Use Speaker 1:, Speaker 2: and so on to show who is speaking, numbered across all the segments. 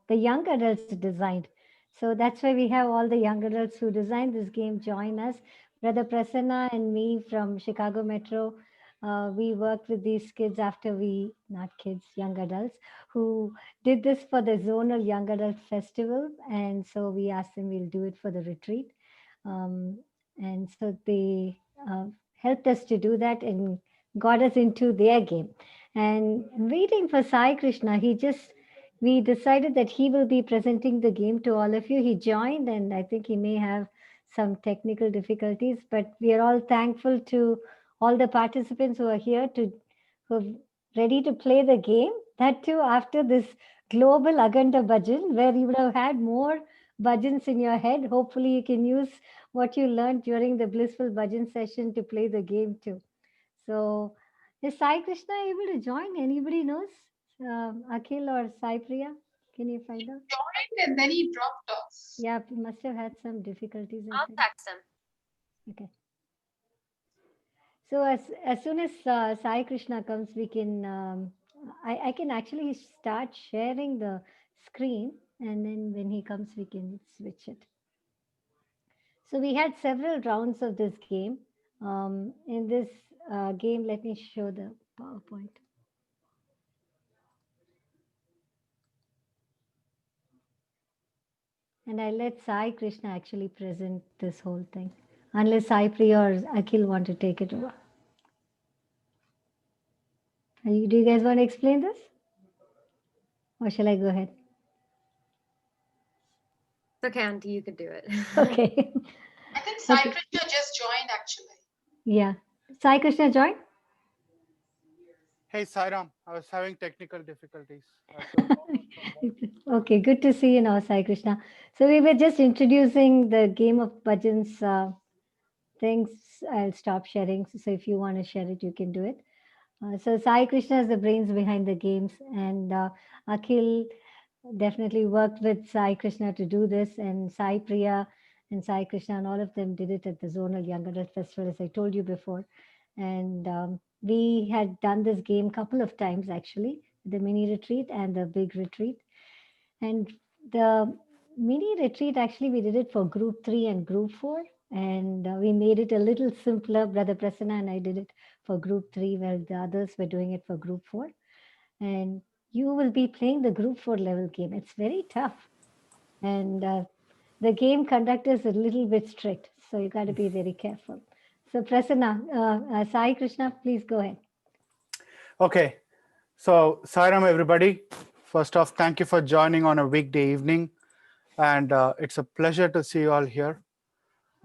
Speaker 1: the young adults designed. So that's why we have all the young adults who designed this game join us. Brother Prasanna and me from Chicago Metro, we worked with these kids after not kids, young adults, who did this for the Zonal Young Adult Festival. And so we asked them, we'll do it for the retreat. Um, and so they helped us to do that and got us into their game. And waiting for Sai Krishna, we decided that he will be presenting the game to all of you. He joined, and I think he may have some technical difficulties, but we are all thankful to all the participants who are here who are ready to play the game. That too, after this global Aganda Bhajan, where you would have had more bhajans in your head. Hopefully, you can use what you learned during the blissful bhajan session to play the game too. So, is Sai Krishna able to join? Anybody knows? Akhil or Sai Priya? Can you
Speaker 2: He
Speaker 1: find out?
Speaker 2: joined and then he dropped off.
Speaker 1: Yeah, he must have had some difficulties, I
Speaker 3: I'll
Speaker 1: think.
Speaker 3: text him.
Speaker 1: Okay. So as soon as Sai Krishna comes, we can I can actually start sharing the screen, and then when he comes, we can switch it. So we had several rounds of this game. In this game, let me show the PowerPoint. And I let Sai Krishna actually present this whole thing, unless Sai Priya or Akhil want to take it over. Do you guys want to explain this? Or shall I go ahead?
Speaker 3: So, Candy, you could do it.
Speaker 1: Okay.
Speaker 2: I think Sai
Speaker 1: Okay.
Speaker 2: Krishna just joined actually.
Speaker 1: Yeah. Sai Krishna join?
Speaker 4: Hey Sairam, I was having technical difficulties. So
Speaker 1: Okay, good to see you now, Sai Krishna. So we were just introducing the game of Bhajans things. I'll stop sharing. So if you want to share it, you can do it. So Sai Krishna is the brains behind the games, and Akhil definitely worked with Sai Krishna to do this, and Sai Priya and Sai Krishna and all of them did it at the Zonal Young Adult Festival, as I told you before. And we had done this game couple of times actually, the mini retreat and the big retreat. And the mini retreat, actually, we did it for group 3 and group 4. And we made it a little simpler. Brother Prasanna and I did it for group 3, while the others were doing it for group 4. And you will be playing the group 4 level game. It's very tough. And the game conductor is a little bit strict. So you got to be very careful. So, Prasanna, Sai Krishna, please go ahead.
Speaker 4: okay, so Sairam, everybody. First off, thank you for joining on a weekday evening, and it's a pleasure to see you all here.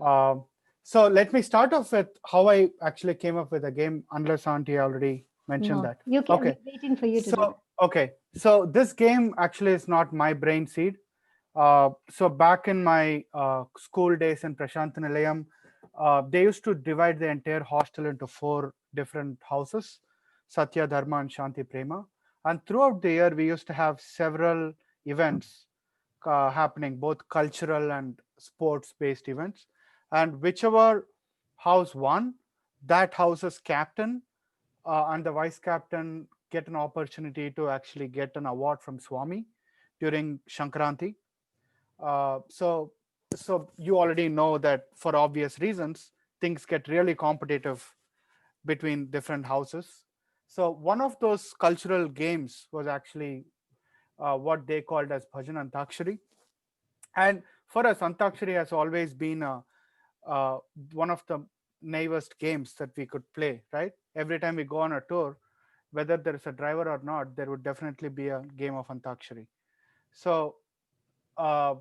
Speaker 4: Um, so let me start off with how I actually came up with the game, unless Auntie already mentioned
Speaker 1: No,
Speaker 4: that.
Speaker 1: you can.
Speaker 4: Okay,
Speaker 1: We're waiting for you to do that.
Speaker 4: so this game actually is not my brain seed. So back in my school days in Prashantanilayam, they used to divide the entire hostel into 4 different houses: Satya, Dharma, and Shanti Prema. And throughout the year, we used to have several events happening, both cultural and sports-based events. And whichever house won, that house's captain and the vice captain get an opportunity to actually get an award from Swami during Shankranti. So you already know that for obvious reasons, things get really competitive between different houses. So one of those cultural games was actually what they called as Bhajan Antakshari. And for us, Antakshari has always been uh, one of the naivest games that we could play, right? Every time we go on a tour, whether there is a driver or not, there would definitely be a game of Antakshari. So, uh,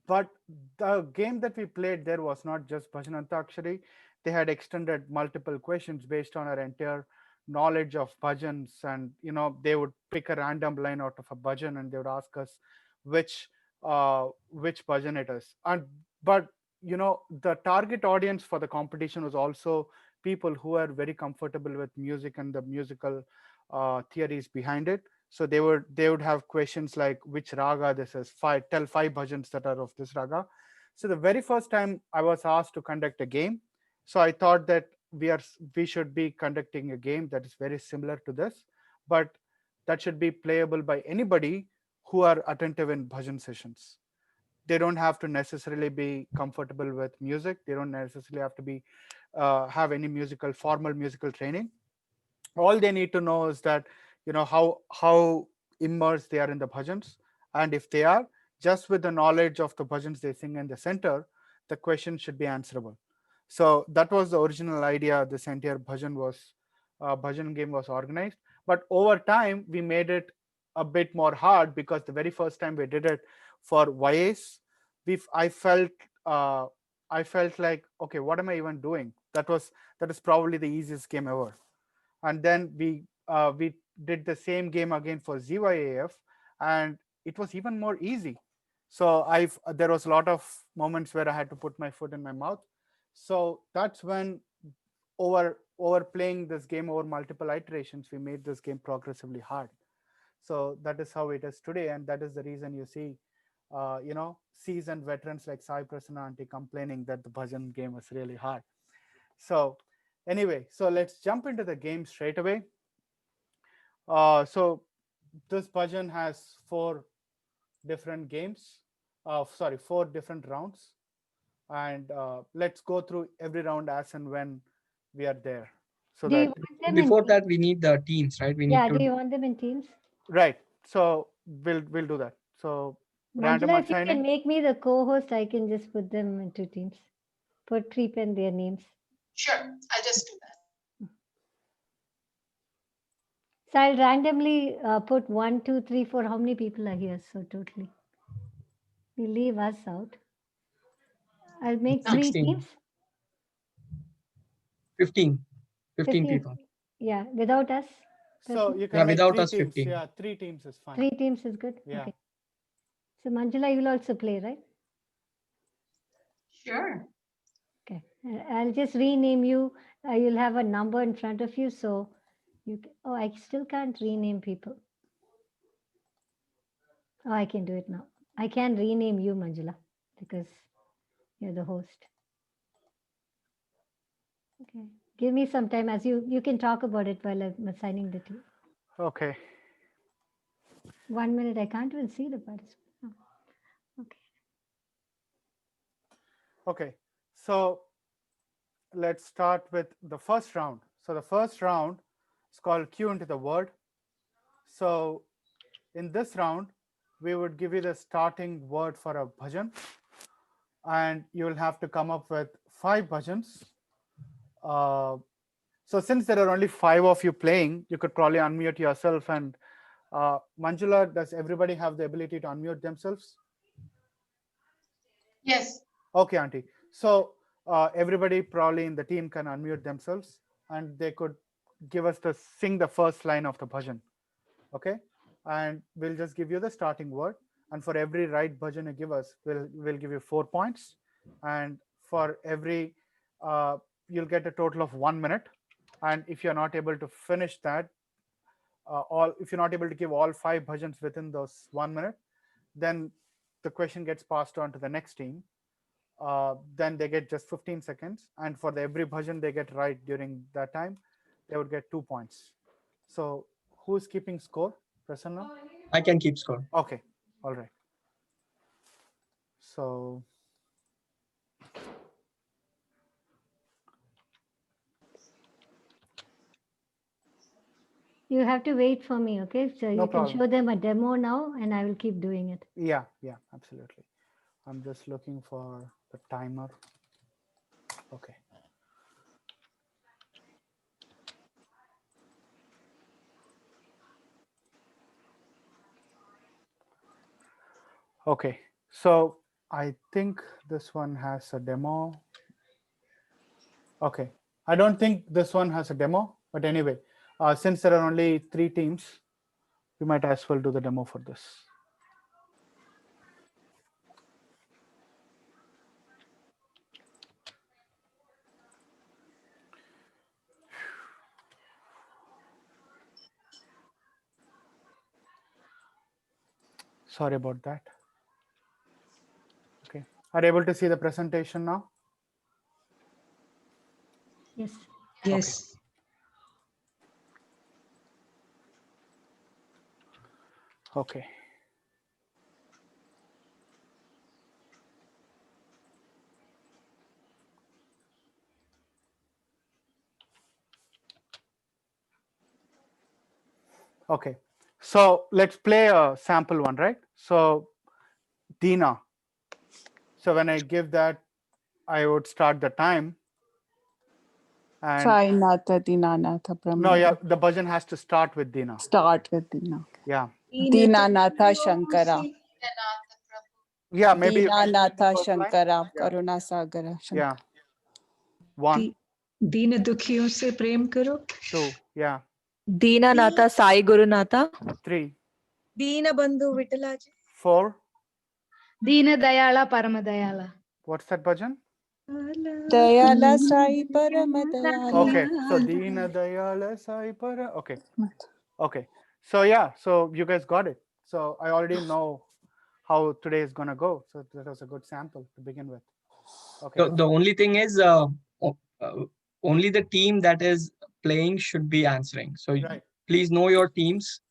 Speaker 4: but the game that we played there was not just Bhajan Antakshari. They had extended multiple questions based on our entire knowledge of bhajans, and they would pick a random line out of a bhajan and they would ask us which which bhajan it is. And but the target audience for the competition was also people who are very comfortable with music and the musical theories behind it. So they would have questions like which raga this is. Tell 5 bhajans that are of this raga. So the very first time I was asked to conduct a game, so I thought that we should be conducting a game that is very similar to this, but that should be playable by anybody who are attentive in bhajan sessions. They don't have to necessarily be comfortable with music. They don't necessarily have to be have any formal musical training. All they need to know is that how immersed they are in the bhajans, and if they are, just with the knowledge of the bhajans they sing in the center, the question should be answerable. So that was the original idea. This entire bhajan game was organized, but over time we made it a bit more hard, because the very first time we did it for YAs, we I felt uh, I felt like, okay, what am I even doing? That is probably the easiest game ever. And then we did the same game again for ZYAF, and it was even more easy. So I've there was a lot of moments where I had to put my foot in my mouth. So that's when, over playing this game over multiple iterations, we made this game progressively hard. So that is how it is today, and that is the reason you see seasoned veterans like Sai Prasanna Aunty complaining that the bhajan game was really hard. So anyway, so let's jump into the game straight away. So this bhajan has four different games. Sorry, four different rounds, and let's go through every round as and when we are there. So
Speaker 1: Do you
Speaker 4: that
Speaker 1: want them in
Speaker 5: Before
Speaker 1: teams?
Speaker 5: that, we need the teams, right? We need
Speaker 1: Yeah, do
Speaker 5: to.
Speaker 1: you want them in teams?
Speaker 4: right. So we'll do that. So random
Speaker 1: Manjula, if you can
Speaker 4: assigning.
Speaker 1: make me the co-host, I can just put them into teams. Put Creep and their names.
Speaker 2: Sure, I'll just do that.
Speaker 1: So I'll randomly put 1, 2, 3, 4. How many people are here? So totally. We leave us out. I'll make
Speaker 2: Now,
Speaker 5: 16,
Speaker 1: teams.
Speaker 5: 15, 15
Speaker 1: 15.
Speaker 5: people.
Speaker 1: Yeah, without us.
Speaker 4: So
Speaker 1: Prasanna?
Speaker 4: you
Speaker 5: Yeah,
Speaker 4: can make
Speaker 5: without
Speaker 4: three
Speaker 5: us,
Speaker 4: teams.
Speaker 5: 15.
Speaker 4: Yeah, 3 teams is fine.
Speaker 1: 3 teams is good.
Speaker 4: Yeah.
Speaker 1: Okay. So Manjula, you will also play, right?
Speaker 2: sure.
Speaker 1: Okay. I'll just rename you. You'll have a number in front of you, so oh, I still can't rename people. Oh, I can do it now. I can rename you, Manjula, because you're the host. Okay. Give me some time as you can talk about it while I'm assigning the team.
Speaker 4: Okay.
Speaker 1: 1 minute. I can't even see the participant. Oh, okay.
Speaker 4: Okay. So let's start with the first round. So the first round is called Cue into the Word. So in this round, we would give you the starting word for a bhajan, and you will have to come up with 5 bhajans. So since there are only 5 of you playing, you could probably unmute yourself. And Manjula, does everybody have the ability to unmute themselves?
Speaker 2: Yes,
Speaker 4: Okay, Auntie. So everybody probably in the team can unmute themselves, and they could give us sing the first line of the bhajan. Okay, and we'll just give you the starting word, and for every right bhajan you give us, we'll give you 4 points, and for every you'll get a total of 1 minute. And if you're not able to finish that, if you're not able to give all 5 bhajans within those 1 minute, then the question gets passed on to the next team. Then they get just 15 seconds, and for every bhajan they get right during that time, they would get 2 points. So who's keeping score? Prasanna?
Speaker 5: I can keep score.
Speaker 4: Okay, all right. So
Speaker 1: You have to wait for me, okay? So
Speaker 4: no
Speaker 1: you can
Speaker 4: problem.
Speaker 1: show them a demo now, and I will keep doing it.
Speaker 4: Yeah, absolutely. I'm just looking for the timer. Okay. Okay, so I think this one has a demo. Okay, I don't think this one has a demo, but anyway, since there are only 3 teams, we might as well do the demo for this. Sorry about that. Okay, are you able to see the presentation now?
Speaker 1: Yes.
Speaker 5: Yes.
Speaker 4: Okay. Okay. So let's play a sample one, right? So Dina. So when I give that, I would start the time. And
Speaker 6: Sai Natha Dinanatha
Speaker 4: no, yeah,
Speaker 6: Brahma.
Speaker 4: the bhajan has to start with Dina.
Speaker 6: Start with Dina.
Speaker 4: Yeah.
Speaker 6: Dinanatha Shankara.
Speaker 2: Dinanath Prabhu.
Speaker 4: Yeah, maybe
Speaker 6: Dinanatha
Speaker 4: first line.
Speaker 6: Shankara.
Speaker 4: Yeah.
Speaker 6: Karuna Sagara.
Speaker 4: Yeah. 1,
Speaker 7: दीन दुखियों से प्रेम करो
Speaker 4: 2, yeah,
Speaker 8: दीनानाथा Sai Gurunatha
Speaker 4: 3,
Speaker 8: Deenbandhu विठलाजी
Speaker 4: 4.
Speaker 9: दीन दयाला परम दयाला
Speaker 4: What's that bhajan?
Speaker 6: Dayala Sai Paramadayala.
Speaker 4: Okay. So Dina Dayala Sai Para. Okay. Okay. So yeah, so you guys got it. So I already know how today is gonna go. So that was a good sample to begin with. Okay.
Speaker 5: The only thing is, only the team that is playing should be answering. So
Speaker 4: Right.
Speaker 5: please know your teams,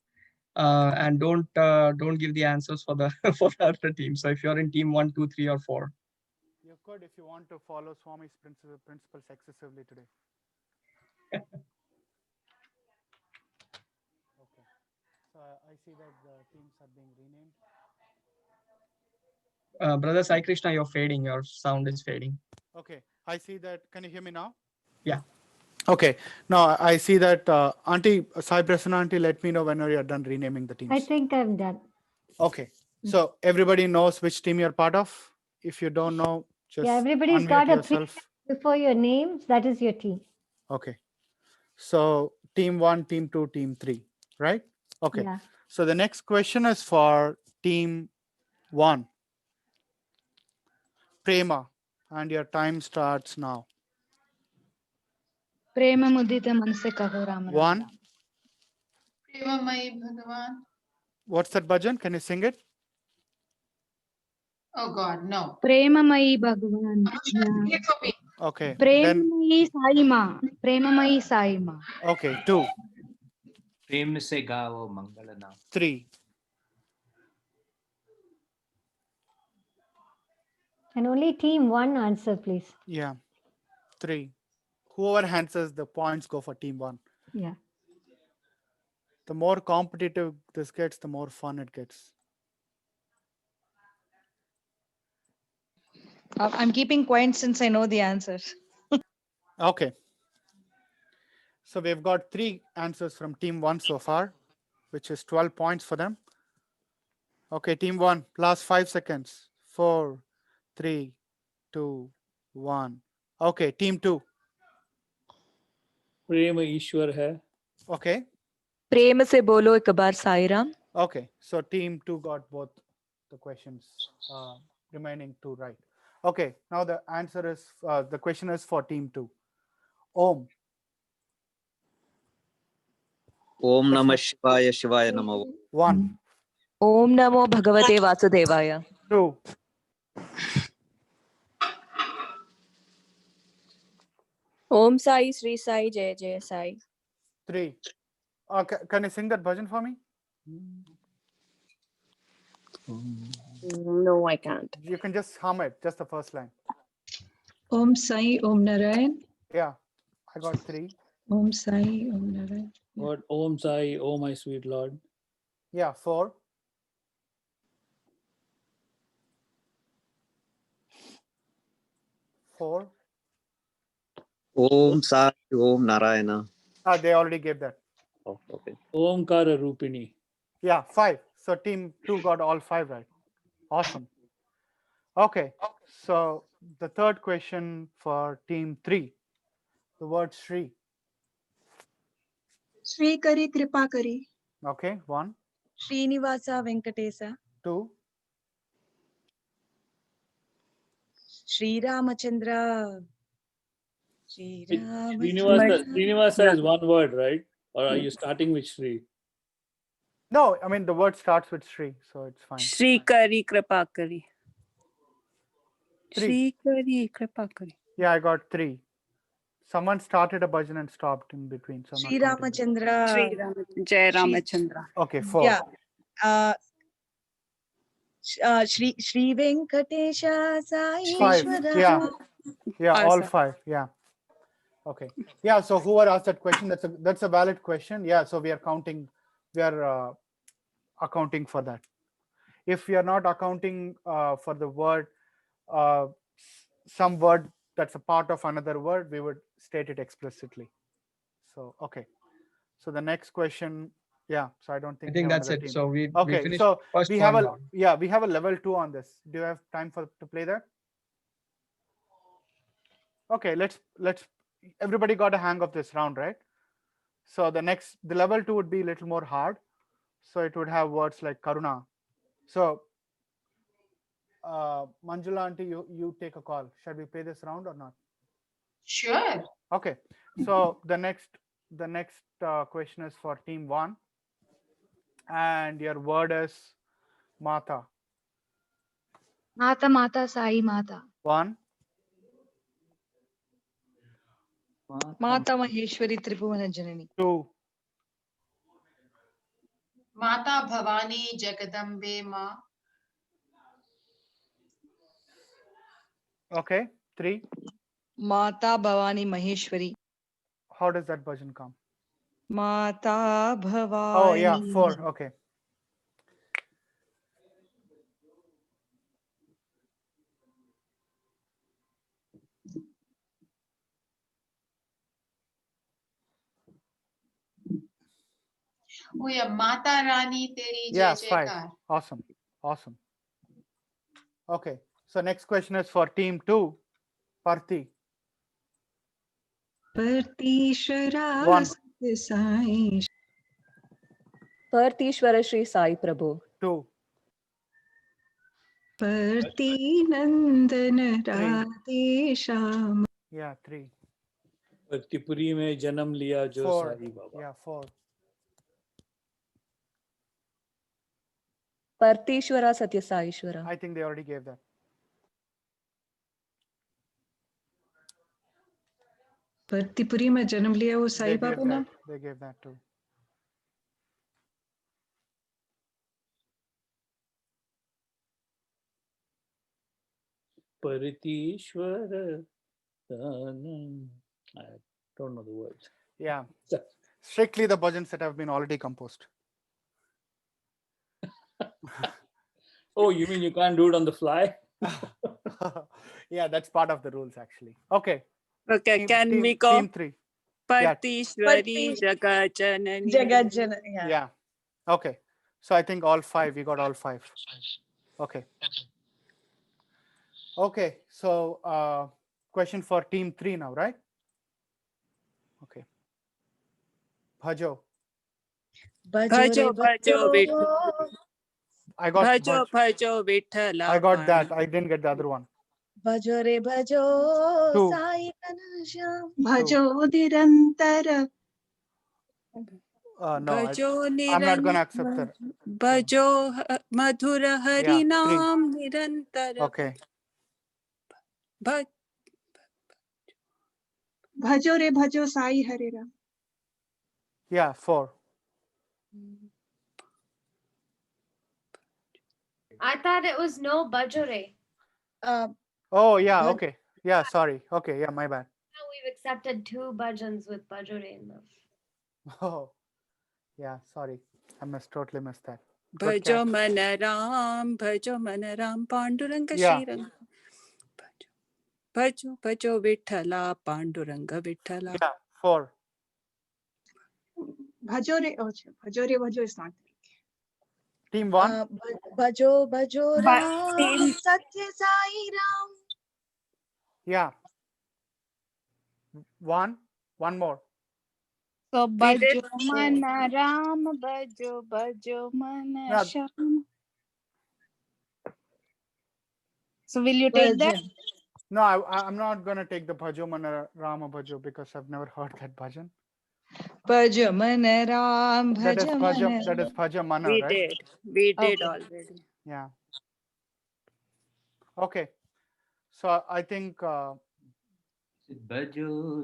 Speaker 5: and don't give the answers for the for the other team. So if you're in team 1, 2, 3, or 4.
Speaker 4: You could if you want to follow Swami's principles excessively today. Okay. So I see that the teams are being renamed.
Speaker 5: Brother Sai Krishna, you're fading. Your sound is fading.
Speaker 4: Okay. I see that. Can you hear me now?
Speaker 5: Yeah.
Speaker 4: Okay. Now I see that Auntie Sai Prasanna Auntie, let me know whenever you're done renaming the teams.
Speaker 1: I think I'm done.
Speaker 4: Okay. So everybody knows which team you're part of. If you don't know, just
Speaker 1: Yeah, everybody's
Speaker 4: unmute
Speaker 1: got a
Speaker 4: yourself.
Speaker 1: before your names. That is your team.
Speaker 4: Okay. So team 1, team 2, team 3, right? Okay.
Speaker 1: Yeah.
Speaker 4: So the next question is for team 1. Prema, and your time starts now.
Speaker 9: प्रेम मुदित मन से कहो Ram Ram
Speaker 4: 1.
Speaker 2: Premamai Bhagavan.
Speaker 4: What's that bhajan? Can you sing it?
Speaker 2: Oh God, no.
Speaker 9: प्रेममयी भगवान
Speaker 2: Sing it for me.
Speaker 4: Okay. Then
Speaker 9: प्रेममयी Sai माँ प्रेममयी साई माँ
Speaker 4: okay, 2,
Speaker 10: प्रेम से गाओ मंगल नाम
Speaker 4: 3,
Speaker 1: And only team 1 answer, please.
Speaker 4: yeah, 3. Whoever answers the points go for team 1.
Speaker 1: Yeah.
Speaker 4: The more competitive this gets, the more fun it gets.
Speaker 8: I'm keeping quiet since I know the answers.
Speaker 4: Okay. So we've got 3 answers from team 1 so far, which is 12 points for them. Okay, team 1, last 5 seconds. 4, 3, 2, 1. Okay, team 2.
Speaker 11: प्रेम ईश्वर है
Speaker 4: Okay.
Speaker 8: प्रेम से बोलो एक बार Sai Ram
Speaker 4: Okay, so team 2 got both the questions, remaining 2 right. Okay, now the answer is, the question is for team 2. Om.
Speaker 12: Om Namah Shivaya Shivaya Namah.
Speaker 4: 1,
Speaker 8: ओम नमो भगवते वासुदेवाय
Speaker 4: 2,
Speaker 13: Om Sai Sri Sai Jai Jai Sai.
Speaker 4: 3. Can you sing that bhajan for me?
Speaker 13: No, I can't.
Speaker 4: You can just hum it, just the first line.
Speaker 7: Om Sai Om Narayan
Speaker 4: Yeah, I got 3.
Speaker 7: Om Sai Om Narayan
Speaker 11: Lord Om Sai, oh my sweet Lord.
Speaker 4: Yeah, 4.
Speaker 12: Om Sai Om Narayana.
Speaker 4: They already gave that.
Speaker 12: Oh, okay.
Speaker 11: Omkara Rupini.
Speaker 4: Yeah, 5. So team 2 got all 5 right. Awesome. Okay, so the third question for team 3, the word Shri.
Speaker 8: Shri करी कृपा करी
Speaker 4: Okay, 1,
Speaker 8: Srinivasa Venkatesh
Speaker 4: 2,
Speaker 8: Shri Ramchandra Shri
Speaker 11: Srinivasa is one word, right? Or are you starting with Sri?
Speaker 4: No, I mean the word starts with Shri, so it's fine.
Speaker 6: Shri Kari Kripa Kari.
Speaker 4: 3.
Speaker 6: Shri Kari Kripa Kari.
Speaker 4: Yeah, I got 3. Someone started a bhajan and stopped in between. So I'm
Speaker 8: Shri
Speaker 4: not counting that.
Speaker 8: Ramchandra
Speaker 6: Jai Ramachandra.
Speaker 4: Okay, 4.
Speaker 8: yeah Shri Shri Venkatesh Sai
Speaker 4: 5.
Speaker 8: ईश्वरा
Speaker 4: Yeah, all
Speaker 6: Awesome.
Speaker 4: 5. Yeah. Okay. Yeah, so whoever asked that question, that's a valid question. Yeah, so we are counting we are accounting for that. If we are not accounting for the word, some word that's a part of another word, we would state it explicitly. So, okay. So the next question, yeah. So I don't think
Speaker 5: I think
Speaker 4: we have
Speaker 5: that's
Speaker 4: another
Speaker 5: it.
Speaker 4: team.
Speaker 5: So we
Speaker 4: Okay.
Speaker 5: finished
Speaker 4: So
Speaker 5: first
Speaker 4: we have
Speaker 5: one
Speaker 4: a
Speaker 5: round.
Speaker 4: we have a level 2 on this. Do you have time to play that? Okay. Let's. Everybody got a hang of this round, right? So the level 2 would be a little more hard. So it would have words like Karuna. So Manjula auntie, you take a call. Shall we play this round or not?
Speaker 2: Sure.
Speaker 4: Okay. So the next question is for team 1, and your word is Mata.
Speaker 9: Mata Mata Sai Mata.
Speaker 4: 1.
Speaker 8: Mata Maheshwari Tribhuvana Janani.
Speaker 4: 2.
Speaker 2: Mata Bhavani Jagadambe Ma.
Speaker 4: Okay. 3.
Speaker 8: Mata Bhavani Maheshwari.
Speaker 4: How does that version come?
Speaker 8: Mata Bhavani.
Speaker 4: Oh yeah, 4. Okay.
Speaker 2: Oh yeah, Mata Rani Teri Jai
Speaker 4: Yes, 5.
Speaker 2: Jaikar.
Speaker 4: Awesome. Okay. So next question is for team 2, Parthi.
Speaker 7: Partishara
Speaker 4: 1.
Speaker 7: Satya Sai.
Speaker 13: Partishwara Shri Sai Prabhu.
Speaker 4: 2.
Speaker 7: Parti Nandana
Speaker 4: 3.
Speaker 7: Radesham.
Speaker 4: Yeah, 3.
Speaker 11: भक्तिपुरी में जन्म लिया जो
Speaker 4: 4.
Speaker 11: Sai Baba.
Speaker 4: Yeah, 4.
Speaker 13: Partishwara Satya Saishwara.
Speaker 4: I think they already gave that.
Speaker 7: भक्तिपुरी में जन्म लिया वो साई बाबा ना.
Speaker 4: They gave that too.
Speaker 11: Paritishwara. I don't know the words.
Speaker 4: Yeah. Strictly the bhajans that have been already composed.
Speaker 11: Oh, you mean you can't do it on the fly?
Speaker 4: Yeah, that's part of the rules actually. Okay.
Speaker 6: Okay, can we go?
Speaker 4: Team 3.
Speaker 6: Partishwari Jagajanani.
Speaker 8: Jagajanani.
Speaker 4: Yeah. Okay. So I think all 5. We got all 5. Okay. Okay. So question for team 3 now, right? Okay. Bhajo.
Speaker 6: Bhajo Vithala.
Speaker 4: I got
Speaker 6: Bhajo Vithala.
Speaker 4: I got that. I didn't get the other one.
Speaker 8: Bhajo re bhajo
Speaker 4: 2.
Speaker 8: Sai Kanasham.
Speaker 6: Bhajo Nirantara.
Speaker 4: No,
Speaker 6: Bhajo
Speaker 4: I'm not going to accept that.
Speaker 6: Bhajo Madhura Harinam Nirantara.
Speaker 4: Okay.
Speaker 6: Bhajo re bhajo Sai Harira.
Speaker 4: Yeah, 4.
Speaker 3: I thought it was no Bajore.
Speaker 4: Oh, yeah. Okay. Yeah, sorry. Okay. Yeah, my bad.
Speaker 3: Now we've accepted 2 Bhajans with Bajore in them.
Speaker 4: Oh, yeah. Sorry. Totally missed that.
Speaker 6: Bhajo Manaram Panduranga Shiranga. Bhajo Vithala Panduranga Vithala.
Speaker 4: Yeah, 4.
Speaker 6: Bhajo is not.
Speaker 4: Team 1.
Speaker 8: Bhajo Ram Satya Sai Ram.
Speaker 4: Yeah. 1 more.
Speaker 6: So Bhajo Manaram Bhajo Manasham. So will you take that?
Speaker 4: No, I'm not going to take the Bhajo Mana Rama Bhajo because I've never heard that bhajan.
Speaker 8: Bhajo Manaram
Speaker 4: That is Bhaja Mana, right?
Speaker 6: We did already.
Speaker 4: Yeah. Okay. So I think
Speaker 10: Bhajo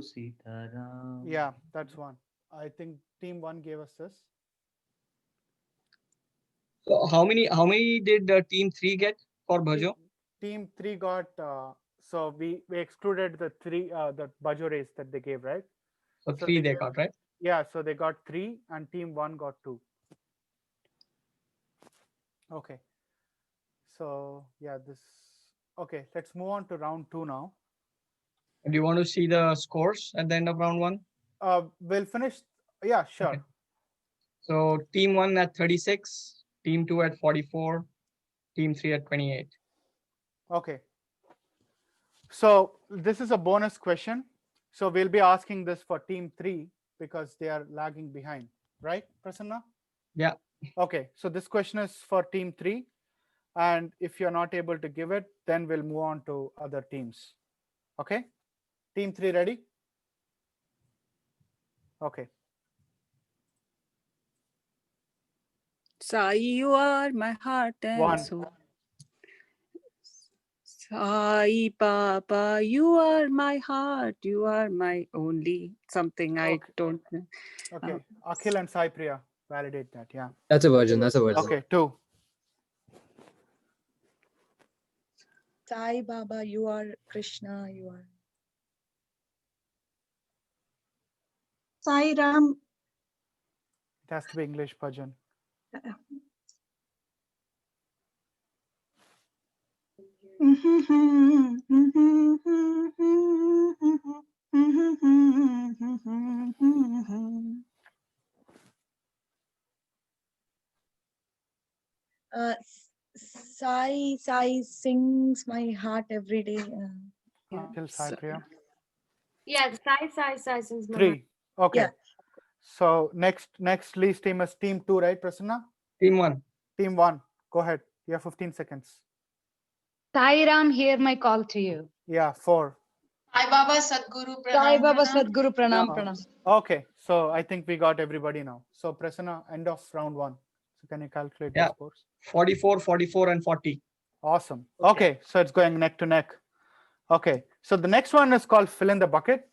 Speaker 10: Sitaram.
Speaker 4: yeah, that's one. I think team 1 gave us this.
Speaker 5: So how many did team 3 get for Bhajo?
Speaker 4: Team 3 got so we excluded the 3 the Bhajores that they gave, right?
Speaker 5: So 3 they got, right?
Speaker 4: Yeah, so they got 3 and team 1 got 2. Okay. So yeah, this. Okay, let's move on to round 2 now.
Speaker 5: Do you want to see the scores at the end of round 1?
Speaker 4: We'll finish. Yeah, sure.
Speaker 5: Okay. So team 1 at 36, team 2 at 44, team 3 at 28.
Speaker 4: Okay. So this is a bonus question. So we'll be asking this for team 3 because they are lagging behind, right, Prasanna?
Speaker 5: Yeah.
Speaker 4: Okay. So this question is for team 3. And if you're not able to give it, then we'll move on to other teams. Okay. Team 3 ready? Okay.
Speaker 6: Sai, you are my heart and
Speaker 4: 1.
Speaker 6: soul. Sai Baba, you are my heart. You are my only something. I don't know.
Speaker 4: Okay. Akhil and Sai Priya, validate that. Yeah.
Speaker 14: That's a Bhajan. That's a Bhajan.
Speaker 4: Okay. 2.
Speaker 8: Sai Baba, you are Krishna, you are.
Speaker 15: Sai Ram.
Speaker 4: It has to be English, Bhajan.
Speaker 8: Sai sings my heart every day.
Speaker 4: Till Sai Priya.
Speaker 3: Yeah, Sai since
Speaker 4: 3. Okay.
Speaker 8: Yeah.
Speaker 4: So next least team is team 2, right, Prasanna?
Speaker 5: Team 1.
Speaker 4: Team 1. Go ahead. You have 15 seconds.
Speaker 9: Sai Ram, hear my call to you.
Speaker 4: Yeah, 4.
Speaker 2: Sai Baba Sadguru Pranam.
Speaker 8: Sai Baba
Speaker 2: Pranam.
Speaker 8: Sadguru Pranam Pranam.
Speaker 4: Okay, so I think we got everybody now. So Prasanna, end of round 1. So can you calculate the scores?
Speaker 5: 44, 44, and 40.
Speaker 4: Awesome. Okay, so it's going neck to neck. Okay, so the next one is called fill in the bucket.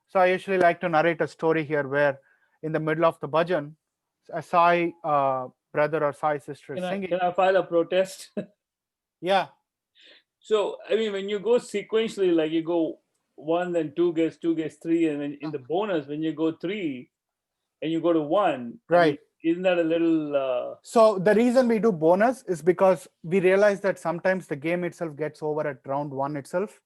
Speaker 4: So I usually like to narrate a story here where in the middle of the bhajan, a Sai brother or Sai sister is singing.
Speaker 11: Can I file a protest?
Speaker 4: Yeah.
Speaker 11: So, I mean, when you go sequentially, like you go 1, then 2 gets 3, and then in the bonus, when you go 3 and you go to 1,
Speaker 4: Right.
Speaker 11: I mean, isn't that a little...
Speaker 4: So the reason we do bonus is because we realize that sometimes the game itself gets over at round 1 itself.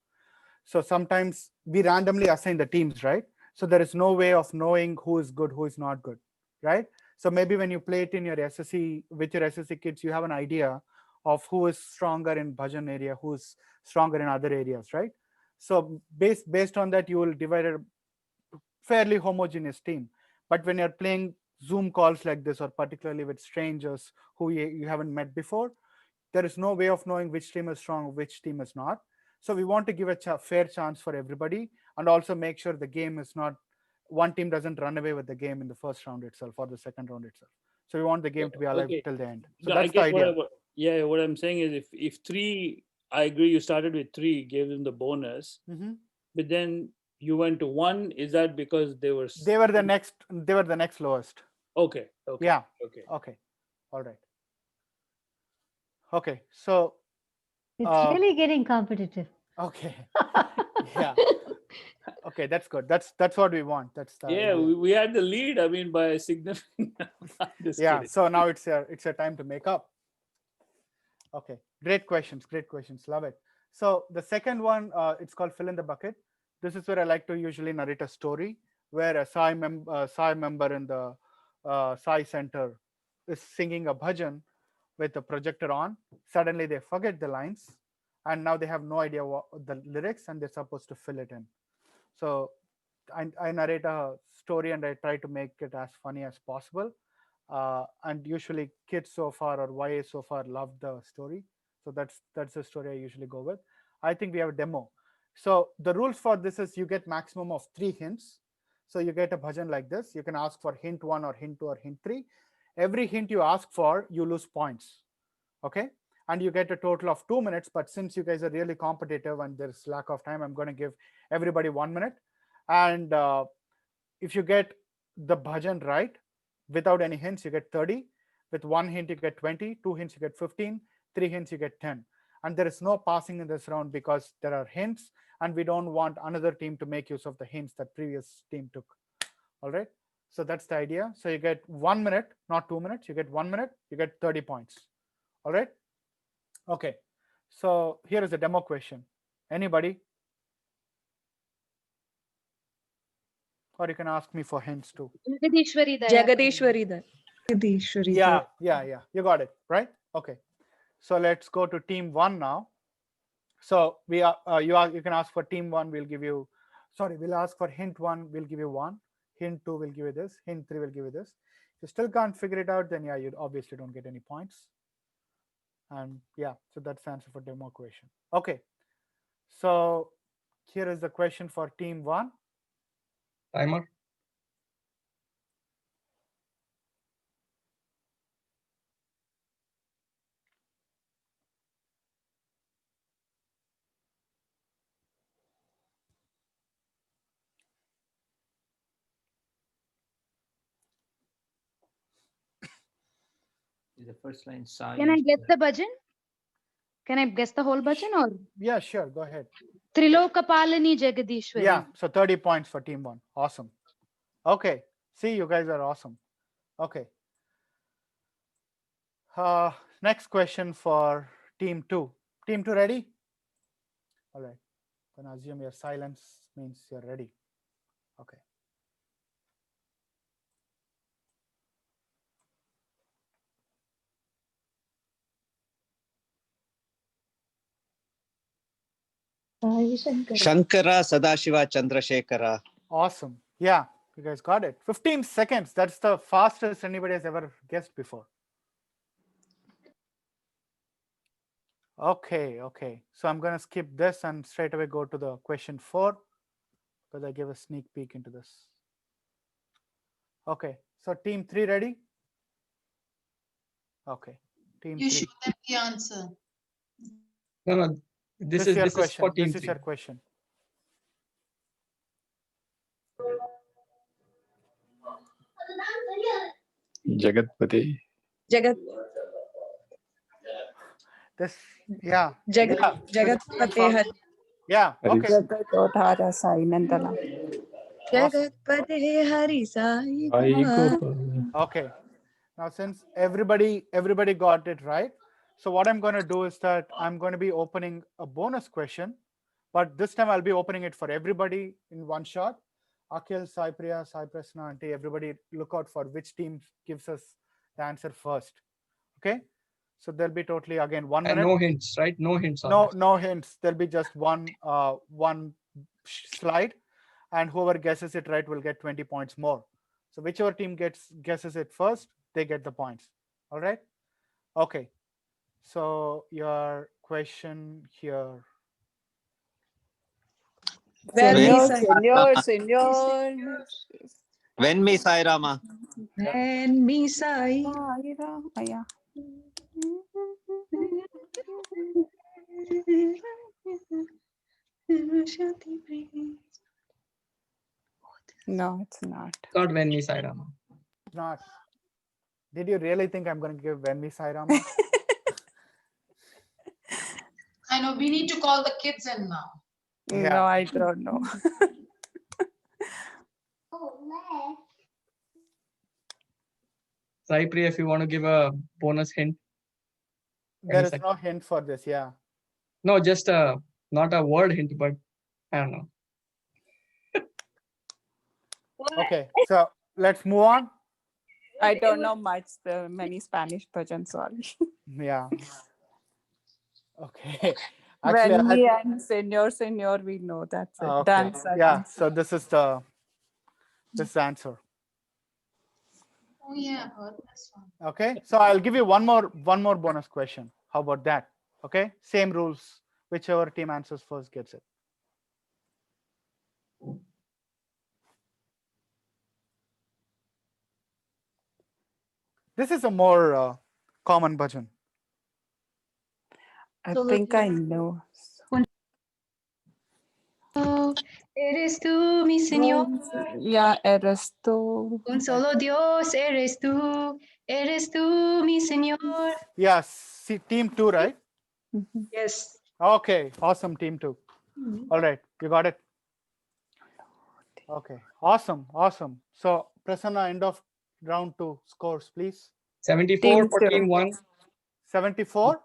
Speaker 4: So sometimes we randomly assign the teams, right? So there is no way of knowing who is good, who is not good, right? So maybe when you play it in your SSC, with your SSC kids, you have an idea of who is stronger in bhajan area, who is stronger in other areas, right? So based on that, you will divide a fairly homogeneous team. But when you're playing Zoom calls like this, or particularly with strangers who you haven't met before, there is no way of knowing which team is strong, which team is not. So we want to give a fair chance for everybody, and also make sure the game is not, one team doesn't run away with the game in the first round itself or the second round itself. So we want the game to be alive till the end. So
Speaker 11: No,
Speaker 4: that's the idea.
Speaker 11: What I'm saying is if 3, I agree, you started with 3, gave them the bonus, but then you went to 1. Is that because they were
Speaker 4: the next lowest?
Speaker 11: Okay.
Speaker 4: Yeah.
Speaker 11: Okay.
Speaker 4: All right. Okay. So
Speaker 1: it's really getting competitive.
Speaker 4: Okay. Yeah. Okay, that's good. That's what we want. That's the
Speaker 11: idea. We had the lead. I mean, by a significant.
Speaker 4: Yeah.
Speaker 11: Kidding.
Speaker 4: So now it's a time to make up. Okay. Great questions. Love it. So the second one, it's called fill in the bucket. This is where I like to usually narrate a story where a Sai member in the Sai center is singing a bhajan with the projector on. Suddenly they forget the lines, and now they have no idea what the lyrics, and they're supposed to fill it in. So I narrate a story and I try to make it as funny as possible. And usually kids so far, or YA so far, love the story. So that's the story I usually go with. I think we have a demo. So the rules for this is you get maximum of 3 hints. So you get a bhajan like this. You can ask for hint 1 or hint 2 or hint 3. Every hint you ask for, you lose points. Okay. And you get a total of 2 minutes. But since you guys are really competitive and there's lack of time, I'm going to give everybody 1 minute. And if you get the bhajan right, without any hints, you get 30. With 1 hint, you get 20. 2 hints, you get 15. 3 hints, you get 10. And there is no passing in this round because there are hints, and we don't want another team to make use of the hints that previous team took. All right. So that's the idea. So you get 1 minute, not 2 minutes. You get 1 minute, you get 30 points. All right. Okay. So here is a demo question. Anybody? Or you can ask me for hints too.
Speaker 9: Jagadishwari Daya.
Speaker 6: Jagadishwari Daya.
Speaker 7: Jagadishwari
Speaker 4: Yeah. You got it, right? Okay. So let's go to team 1 now. So we are you can ask for team 1, we'll give you, we'll ask for hint 1, we'll give you 1. Hint 2 will give you this. Hint 3 will give you this. If you still can't figure it out, then yeah, you obviously don't get any points. And yeah, so that's the answer for demo question. Okay. So here is the question for team 1.
Speaker 5: Timer.
Speaker 10: The first line, Sai.
Speaker 9: Can I guess the bhajan? Can I guess the whole bhajan or?
Speaker 4: Yeah, sure. Go ahead.
Speaker 9: Trilokapalini Jagadishwari.
Speaker 4: Yeah, so 30 points for team 1. Awesome. Okay. See, you guys are awesome. Okay. Next question for team 2. Team 2 ready? All right. Then assume your silence means you're ready. Okay.
Speaker 12: Shankara Sadashiva Chandrasekhara.
Speaker 4: Awesome. Yeah, you guys got it. 15 seconds. That's the fastest anybody has ever guessed before. Okay. So I'm going to skip this and straight away go to the question 4 because I gave a sneak peek into this. Okay. So team 3 ready? Okay. Team
Speaker 2: You
Speaker 4: 3.
Speaker 2: show them the answer.
Speaker 5: No. This is
Speaker 4: your
Speaker 5: this
Speaker 4: question.
Speaker 5: is for team
Speaker 4: This is
Speaker 5: 3.
Speaker 4: your question.
Speaker 14: Jagatpati.
Speaker 6: Jagat.
Speaker 4: This, yeah.
Speaker 6: Jagatpate Hari.
Speaker 4: Yeah. Okay.
Speaker 6: Jagatodhara Sai Nandala.
Speaker 8: Jagatpate Hari Sai
Speaker 14: Sai
Speaker 8: Gopal.
Speaker 14: Gopal.
Speaker 4: Okay. Now, since everybody got it right, so what I'm going to do is that I'm going to be opening a bonus question, but this time I'll be opening it for everybody in one shot. Akhil, Sai Priya, Sai Prasna, Auntie, everybody look out for which team gives us the answer first. Okay. So there'll be totally again 1 minute.
Speaker 5: And no hints, right? No hints.
Speaker 4: No hints. There'll be just one slide, and whoever guesses it right will get 20 points more. So whichever team guesses it first, they get the points. All right. Okay. So your question here.
Speaker 6: Senor.
Speaker 12: When me Sai Rama.
Speaker 7: When me Sai.
Speaker 6: Yeah. No, it's not.
Speaker 5: Not when me Sai Rama.
Speaker 4: Not. Did you really think I'm going to give When Me Sai Rama?
Speaker 2: I know we need to call the kids in now.
Speaker 4: Yeah.
Speaker 6: No, I don't know.
Speaker 5: Sai Priya, if you want to give a bonus hint.
Speaker 4: There is no hint for this. Yeah.
Speaker 5: No, just not a word hint, but I don't know.
Speaker 4: Okay. So let's move on.
Speaker 6: I don't know much. Many Spanish bhajans, sorry.
Speaker 4: Yeah. Okay. Actually,
Speaker 6: When me and Senor, we know that's it.
Speaker 4: okay.
Speaker 6: Dance.
Speaker 4: Yeah. So this is the answer.
Speaker 2: Oh yeah, I heard this one.
Speaker 4: Okay. So I'll give you one more bonus question. How about that? Okay. Same rules. Whichever team answers first gets it. This is a more common bhajan.
Speaker 6: I think I know.
Speaker 7: Eres tú, mi Señor.
Speaker 6: Yeah, eres tú.
Speaker 7: Un solo Dios, eres tú mi Señor.
Speaker 4: Yes. See, team 2, right?
Speaker 7: Yes.
Speaker 4: Okay. Awesome, team 2. All right. You got it. Okay. Awesome. So Prasanna, end of round 2 scores, please.
Speaker 5: 74 for team 1.
Speaker 4: 74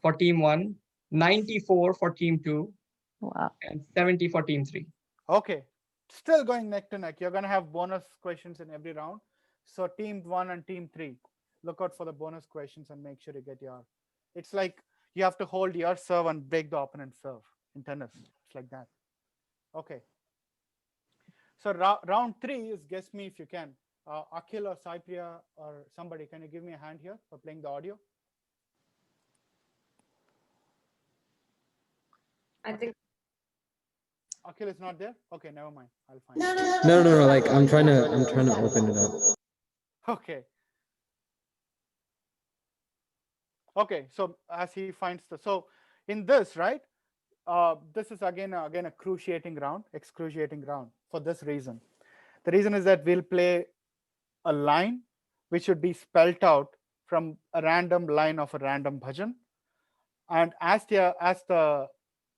Speaker 5: for team 1, 94 for team 2,
Speaker 6: Wow.
Speaker 5: and 70 for team 3.
Speaker 4: Okay, still going neck to neck. You're going to have bonus questions in every round. So team 1 and team 3, look out for the bonus questions and make sure you get your. It's like you have to hold your serve and break the opponent's serve in tennis. It's like that. Okay. So round 3 is guess me if you can. Akhil or Saipriya or somebody, can you give me a hand here for playing the audio?
Speaker 3: I think
Speaker 4: Akhil is not there? Okay, never mind. I'll find
Speaker 16: No. Like I'm trying to open it up.
Speaker 4: Okay. Okay, so as he finds so in this, right? This is again a excruciating round for this reason. The reason is that we'll play a line which should be spelt out from a random line of a random bhajan, and as the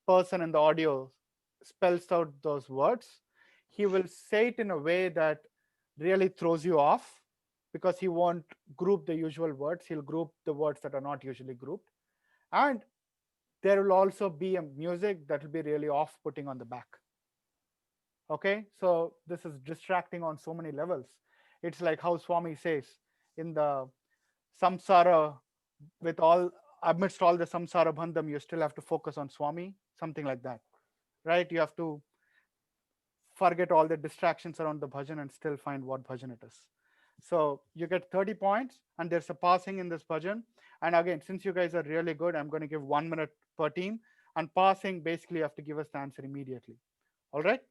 Speaker 4: person in the audio spells out those words, he will say it in a way that really throws you off, because he won't group the usual words. He'll group the words that are not usually grouped, and there will also be a music that will be really off-putting on the back. Okay, so this is distracting on so many levels. It's like how Swami says in the samsara, amidst all the samsara bandham, you still have to focus on Swami, something like that, right? You have to forget all the distractions around the bhajan and still find what bhajan it is. So you get 30 points, and there's a passing in this bhajan. And again, since you guys are really good, I'm going to give 1 minute per team, and passing basically you have to give us the answer immediately. All right,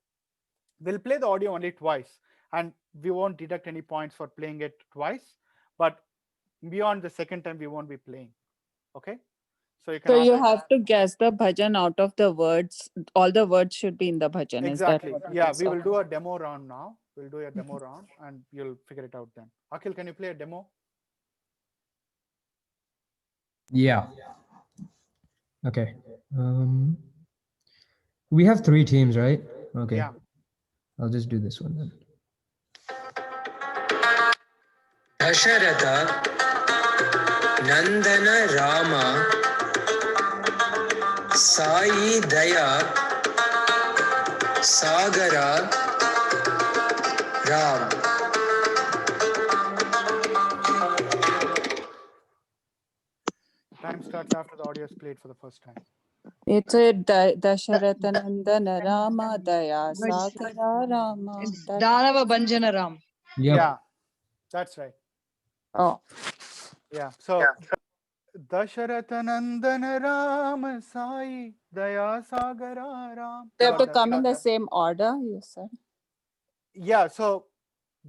Speaker 4: we'll play the audio only twice, and we won't deduct any points for playing it twice, but beyond the second time we won't be playing. Okay, so you can
Speaker 6: So you
Speaker 4: ask.
Speaker 6: have to guess the bhajan out of the words. All the words should be in the bhajan.
Speaker 4: Exactly.
Speaker 6: Is that
Speaker 4: Yeah, we will do a demo round now. We'll do a demo round, and you'll figure it out then. Akhil, can you play a demo?
Speaker 16: Yeah. Okay. We have 3 teams, right? Okay.
Speaker 4: Yeah.
Speaker 16: I'll just do this one then.
Speaker 17: Dasharatha Nandana Rama Sai Daya Sagara Ram.
Speaker 4: Time starts after the audio is played for the first time.
Speaker 6: It's a Dasharatha Nandana Rama Daya Sagara Rama.
Speaker 9: It's Danava Banjana Ram.
Speaker 16: Yep.
Speaker 4: Yeah, that's right.
Speaker 6: Oh.
Speaker 4: Yeah. So Dasharatha Nandana Ram Sai Daya Sagara Ram.
Speaker 6: They have to come in the same order, you said?
Speaker 4: Yeah, so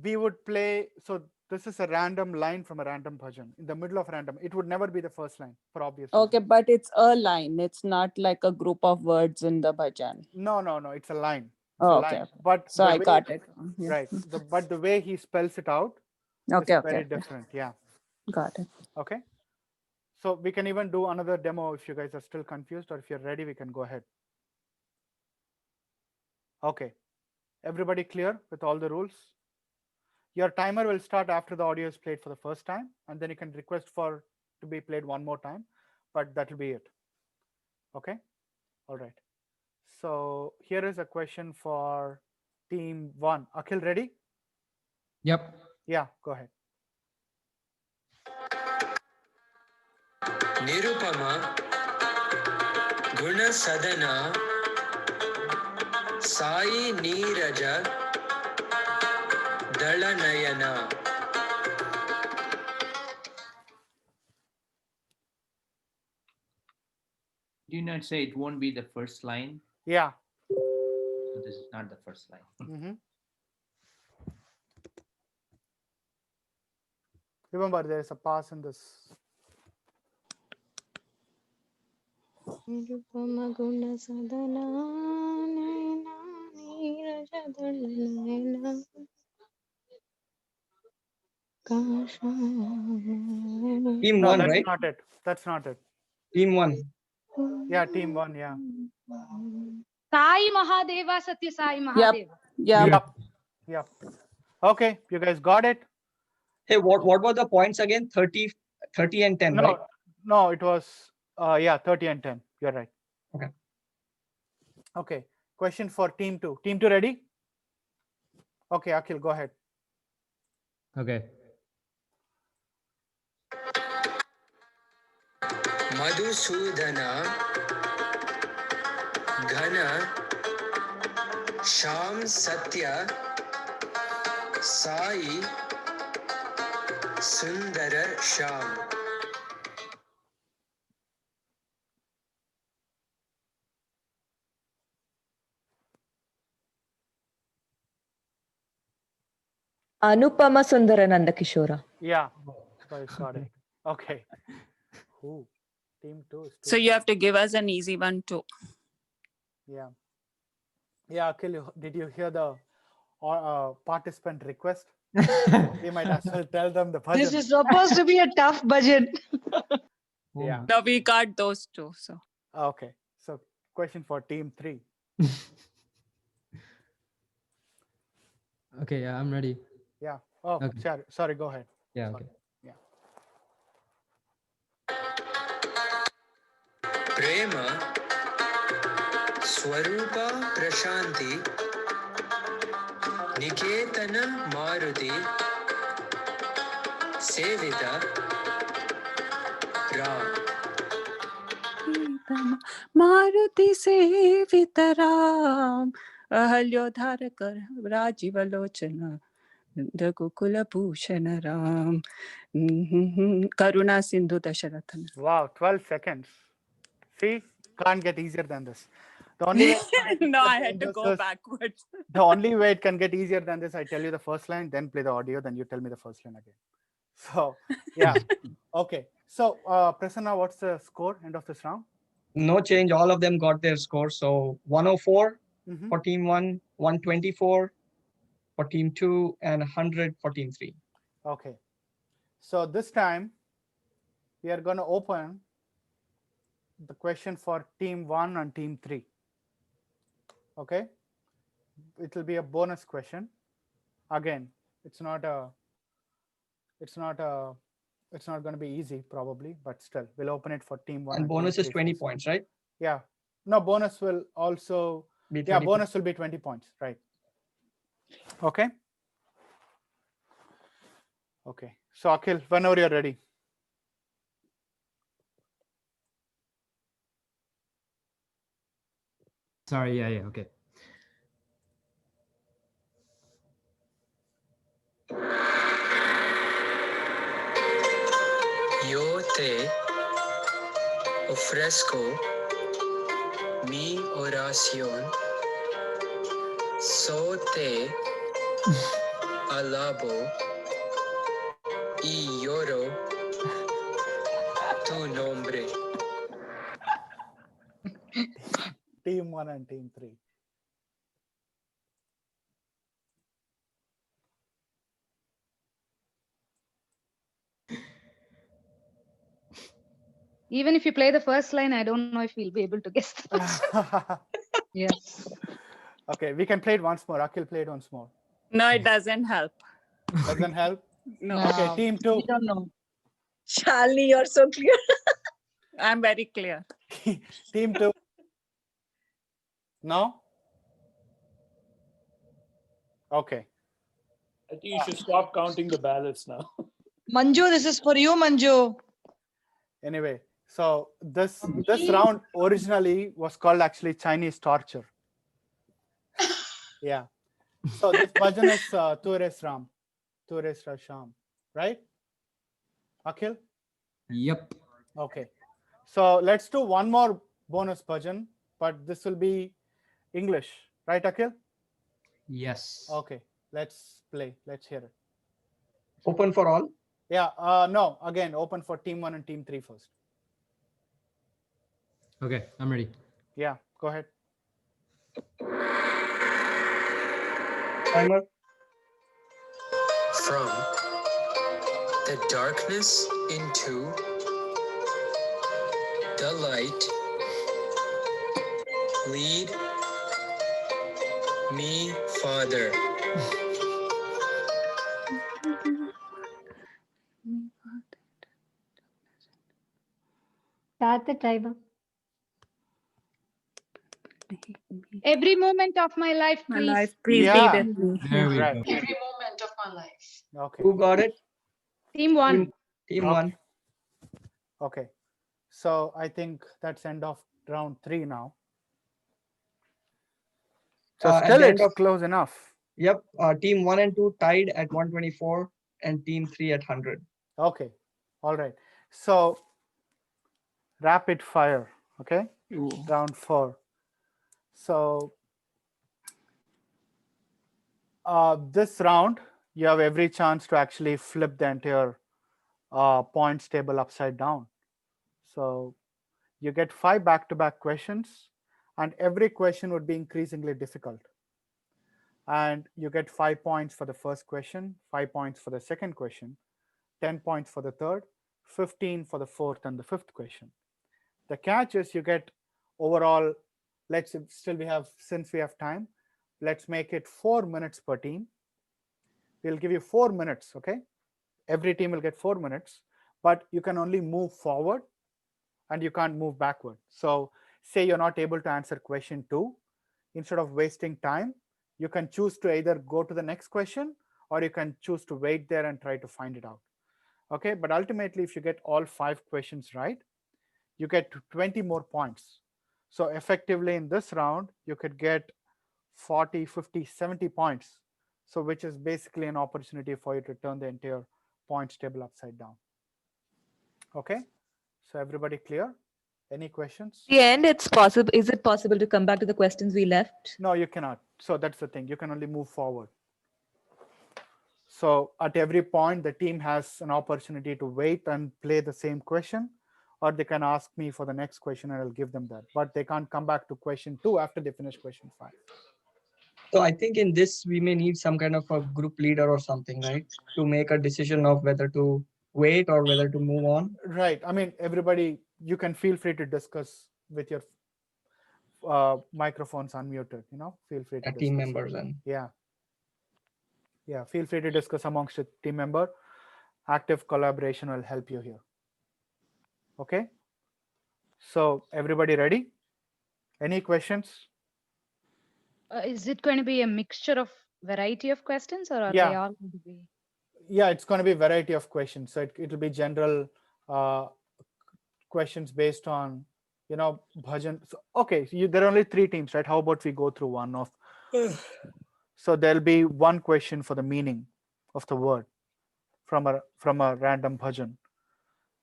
Speaker 4: we would play, so this is a random line from a random bhajan in the middle of random. It would never be the first line for obvious reasons.
Speaker 6: Okay, but it's a line. It's not like a group of words in the bhajan.
Speaker 4: No, it's a line. It's
Speaker 6: Oh,
Speaker 4: a
Speaker 6: okay.
Speaker 4: line. But
Speaker 6: so I got it. Yeah.
Speaker 4: Right. But the way he spells it out is very different. Yeah.
Speaker 6: Got it.
Speaker 4: Okay. So we can even do another demo if you guys are still confused, or if you're ready, we can go ahead. Okay. Everybody clear with all the rules? Your timer will start after the audio is played for the first time, and then you can request for to be played one more time, but that will be it. Okay. All right. So here is a question for team 1. Akhil, ready?
Speaker 16: Yep.
Speaker 4: Yeah, go ahead.
Speaker 17: Nirupama Guna Sadana Sai Neeraja Dalanayana.
Speaker 10: Do you not say it won't be the first line?
Speaker 4: Yeah.
Speaker 10: So this is not the first line.
Speaker 4: Remember, there is a pass in this.
Speaker 5: Team
Speaker 4: No,
Speaker 5: 1,
Speaker 4: that's
Speaker 5: right?
Speaker 4: not it. That's not it.
Speaker 5: Team 1.
Speaker 4: Yeah, team 1, yeah.
Speaker 9: Sai Mahadeva, Satya Sai Mahadeva.
Speaker 4: Yep. Okay, you guys got it?
Speaker 5: Hey, what were the points again? 30 and 10,
Speaker 4: No,
Speaker 5: right?
Speaker 4: No, it was 30 and 10. You're right.
Speaker 5: Okay.
Speaker 4: Okay. Question for team 2. Team 2 ready? Okay, Akhil, go ahead.
Speaker 16: Okay.
Speaker 17: Madhusudana Ghana Sham Satya Sai Sundara Sham.
Speaker 13: Anupama Sundara Nandakishora.
Speaker 4: Yeah, so got it. Okay. Ooh, team 2 is
Speaker 6: So you have to give us an easy one too.
Speaker 4: Yeah. Yeah, Akhil, did you hear the participant request? We might as well tell them the bhajan.
Speaker 9: This is supposed to be a tough budget.
Speaker 4: Yeah.
Speaker 6: No, we got those two. So
Speaker 4: Okay. So question for team 3.
Speaker 16: Okay, yeah, I'm ready.
Speaker 4: Yeah. Oh,
Speaker 16: Okay.
Speaker 4: sorry, go ahead.
Speaker 16: Yeah,
Speaker 4: Sorry.
Speaker 16: okay.
Speaker 4: Yeah.
Speaker 17: Prema Swarupa Prashanti Niketana Maruti Sevita Ram.
Speaker 6: Maruti Sevitaram Ahalyodharakar Rajivalochana Ragukula Bhushana Ram Karuna Sindhu Dasharathan.
Speaker 4: Wow, 12 seconds. See, can't get easier than this. The only way
Speaker 6: No, I had to go backwards.
Speaker 4: The only way it can get easier than this, I tell you the first line, then play the audio, then you tell me the first line again. So, yeah. Okay. So, Prasanna, what's the score end of this round?
Speaker 5: No change. All of them got their score. So 104 for team 1, 124 for team 2, and 100 for team 3.
Speaker 4: Okay. So this time we are going to open the question for team 1 and team 3. Okay. It will be a bonus question. Again, it's not going to be easy probably, but still we'll open it for team 1
Speaker 5: And bonus
Speaker 4: team
Speaker 5: is
Speaker 4: 3
Speaker 5: 20
Speaker 4: first.
Speaker 5: points, right?
Speaker 4: Yeah. No, bonus will also
Speaker 5: be
Speaker 4: 20 bonus points. Will be 20 points, right? Okay. Okay. So Akhil, whenever you're ready.
Speaker 16: Sorry, yeah, okay.
Speaker 17: Yo te ofrezco mi oración, so te alabo y lloro tu nombre.
Speaker 4: Team 1 and team 3.
Speaker 9: Even if you play the first line, I don't know if we'll be able to guess this. Yes.
Speaker 4: Okay, we can play it once more. Akhil, play it once more.
Speaker 6: No, it doesn't help.
Speaker 4: Doesn't help?
Speaker 6: No.
Speaker 4: Okay, team 2.
Speaker 9: We don't know.
Speaker 13: Shalini, you're so clear.
Speaker 6: I'm very clear.
Speaker 4: Team 2. No? Okay.
Speaker 11: I think you should stop counting the ballots now.
Speaker 9: Manju, this is for you, Manju.
Speaker 4: Anyway, so this round originally was called actually Chinese torture. Yeah. So this bhajan is Tures Ram, Tures Rasham, right? Akhil?
Speaker 16: Yep.
Speaker 4: Okay. So let's do one more bonus bhajan, but this will be English, right, Akhil?
Speaker 16: Yes.
Speaker 4: Okay. Let's play. Let's hear it.
Speaker 5: Open for all?
Speaker 4: Yeah. No. Again, open for team 1 and team 3 first.
Speaker 16: Okay, I'm ready.
Speaker 4: Yeah. Go ahead.
Speaker 5: Timer.
Speaker 17: From the darkness into the light, lead me, Father.
Speaker 1: Start the timer.
Speaker 9: Every moment of my life,
Speaker 6: My
Speaker 9: please.
Speaker 6: life, please be
Speaker 4: Yeah.
Speaker 6: with me.
Speaker 16: There we
Speaker 4: Right.
Speaker 16: go.
Speaker 2: Every moment of my life.
Speaker 4: Okay.
Speaker 5: Who got it?
Speaker 9: Team one.
Speaker 5: Team
Speaker 4: Okay.
Speaker 5: one.
Speaker 4: Okay. So I think that's end of round 3 now. So
Speaker 5: At
Speaker 4: still
Speaker 5: the end
Speaker 4: it's
Speaker 5: of
Speaker 4: close enough.
Speaker 5: Yep. Team 1 and 2 tied at 124 and team 3 at 100.
Speaker 4: Okay. All right. So rapid fire. Okay. Round 4. So this round, you have every chance to actually flip the entire points table upside down. So you get 5 back-to-back questions, and every question would be increasingly difficult. And you get 5 points for the first question, 5 points for the second question, 10 points for the third, 15 for the fourth and the fifth question. The catch is you get overall, since we have time, let's make it 4 minutes per team. We'll give you 4 minutes, okay? Every team will get 4 minutes, but you can only move forward and you can't move backward. So say you're not able to answer question 2, instead of wasting time, you can choose to either go to the next question or you can choose to wait there and try to find it out. Okay, but ultimately, if you get all 5 questions right, you get 20 more points. So effectively in this round, you could get 40, 50, 70 points. So which is basically an opportunity for you to turn the entire points table upside down. Okay, so everybody clear? Any questions?
Speaker 18: The end, it's possible. Is it possible to come back to the questions we left?
Speaker 4: No, you cannot. So that's the thing. You can only move forward. So at every point, the team has an opportunity to wait and play the same question, or they can ask me for the next question and I'll give them that. But they can't come back to question 2 after they finish question 5.
Speaker 5: So I think in this, we may need some kind of a group leader or something, right? To make a decision of whether to wait or whether to move on.
Speaker 4: Right. I mean, everybody, you can feel free to discuss with your microphones unmuted, feel free to discuss.
Speaker 5: Team members and
Speaker 4: yeah, feel free to discuss amongst a team member. Active collaboration will help you here. Okay, so everybody ready? Any questions?
Speaker 9: Is it going to be a mixture of variety of questions, or are they all going to be?
Speaker 4: Yeah, it's going to be a variety of questions. So it will be general questions based on bhajan. So, okay, so there are only 3 teams, right? How about we go through one of so there'll be one question for the meaning of the word from a random bhajan.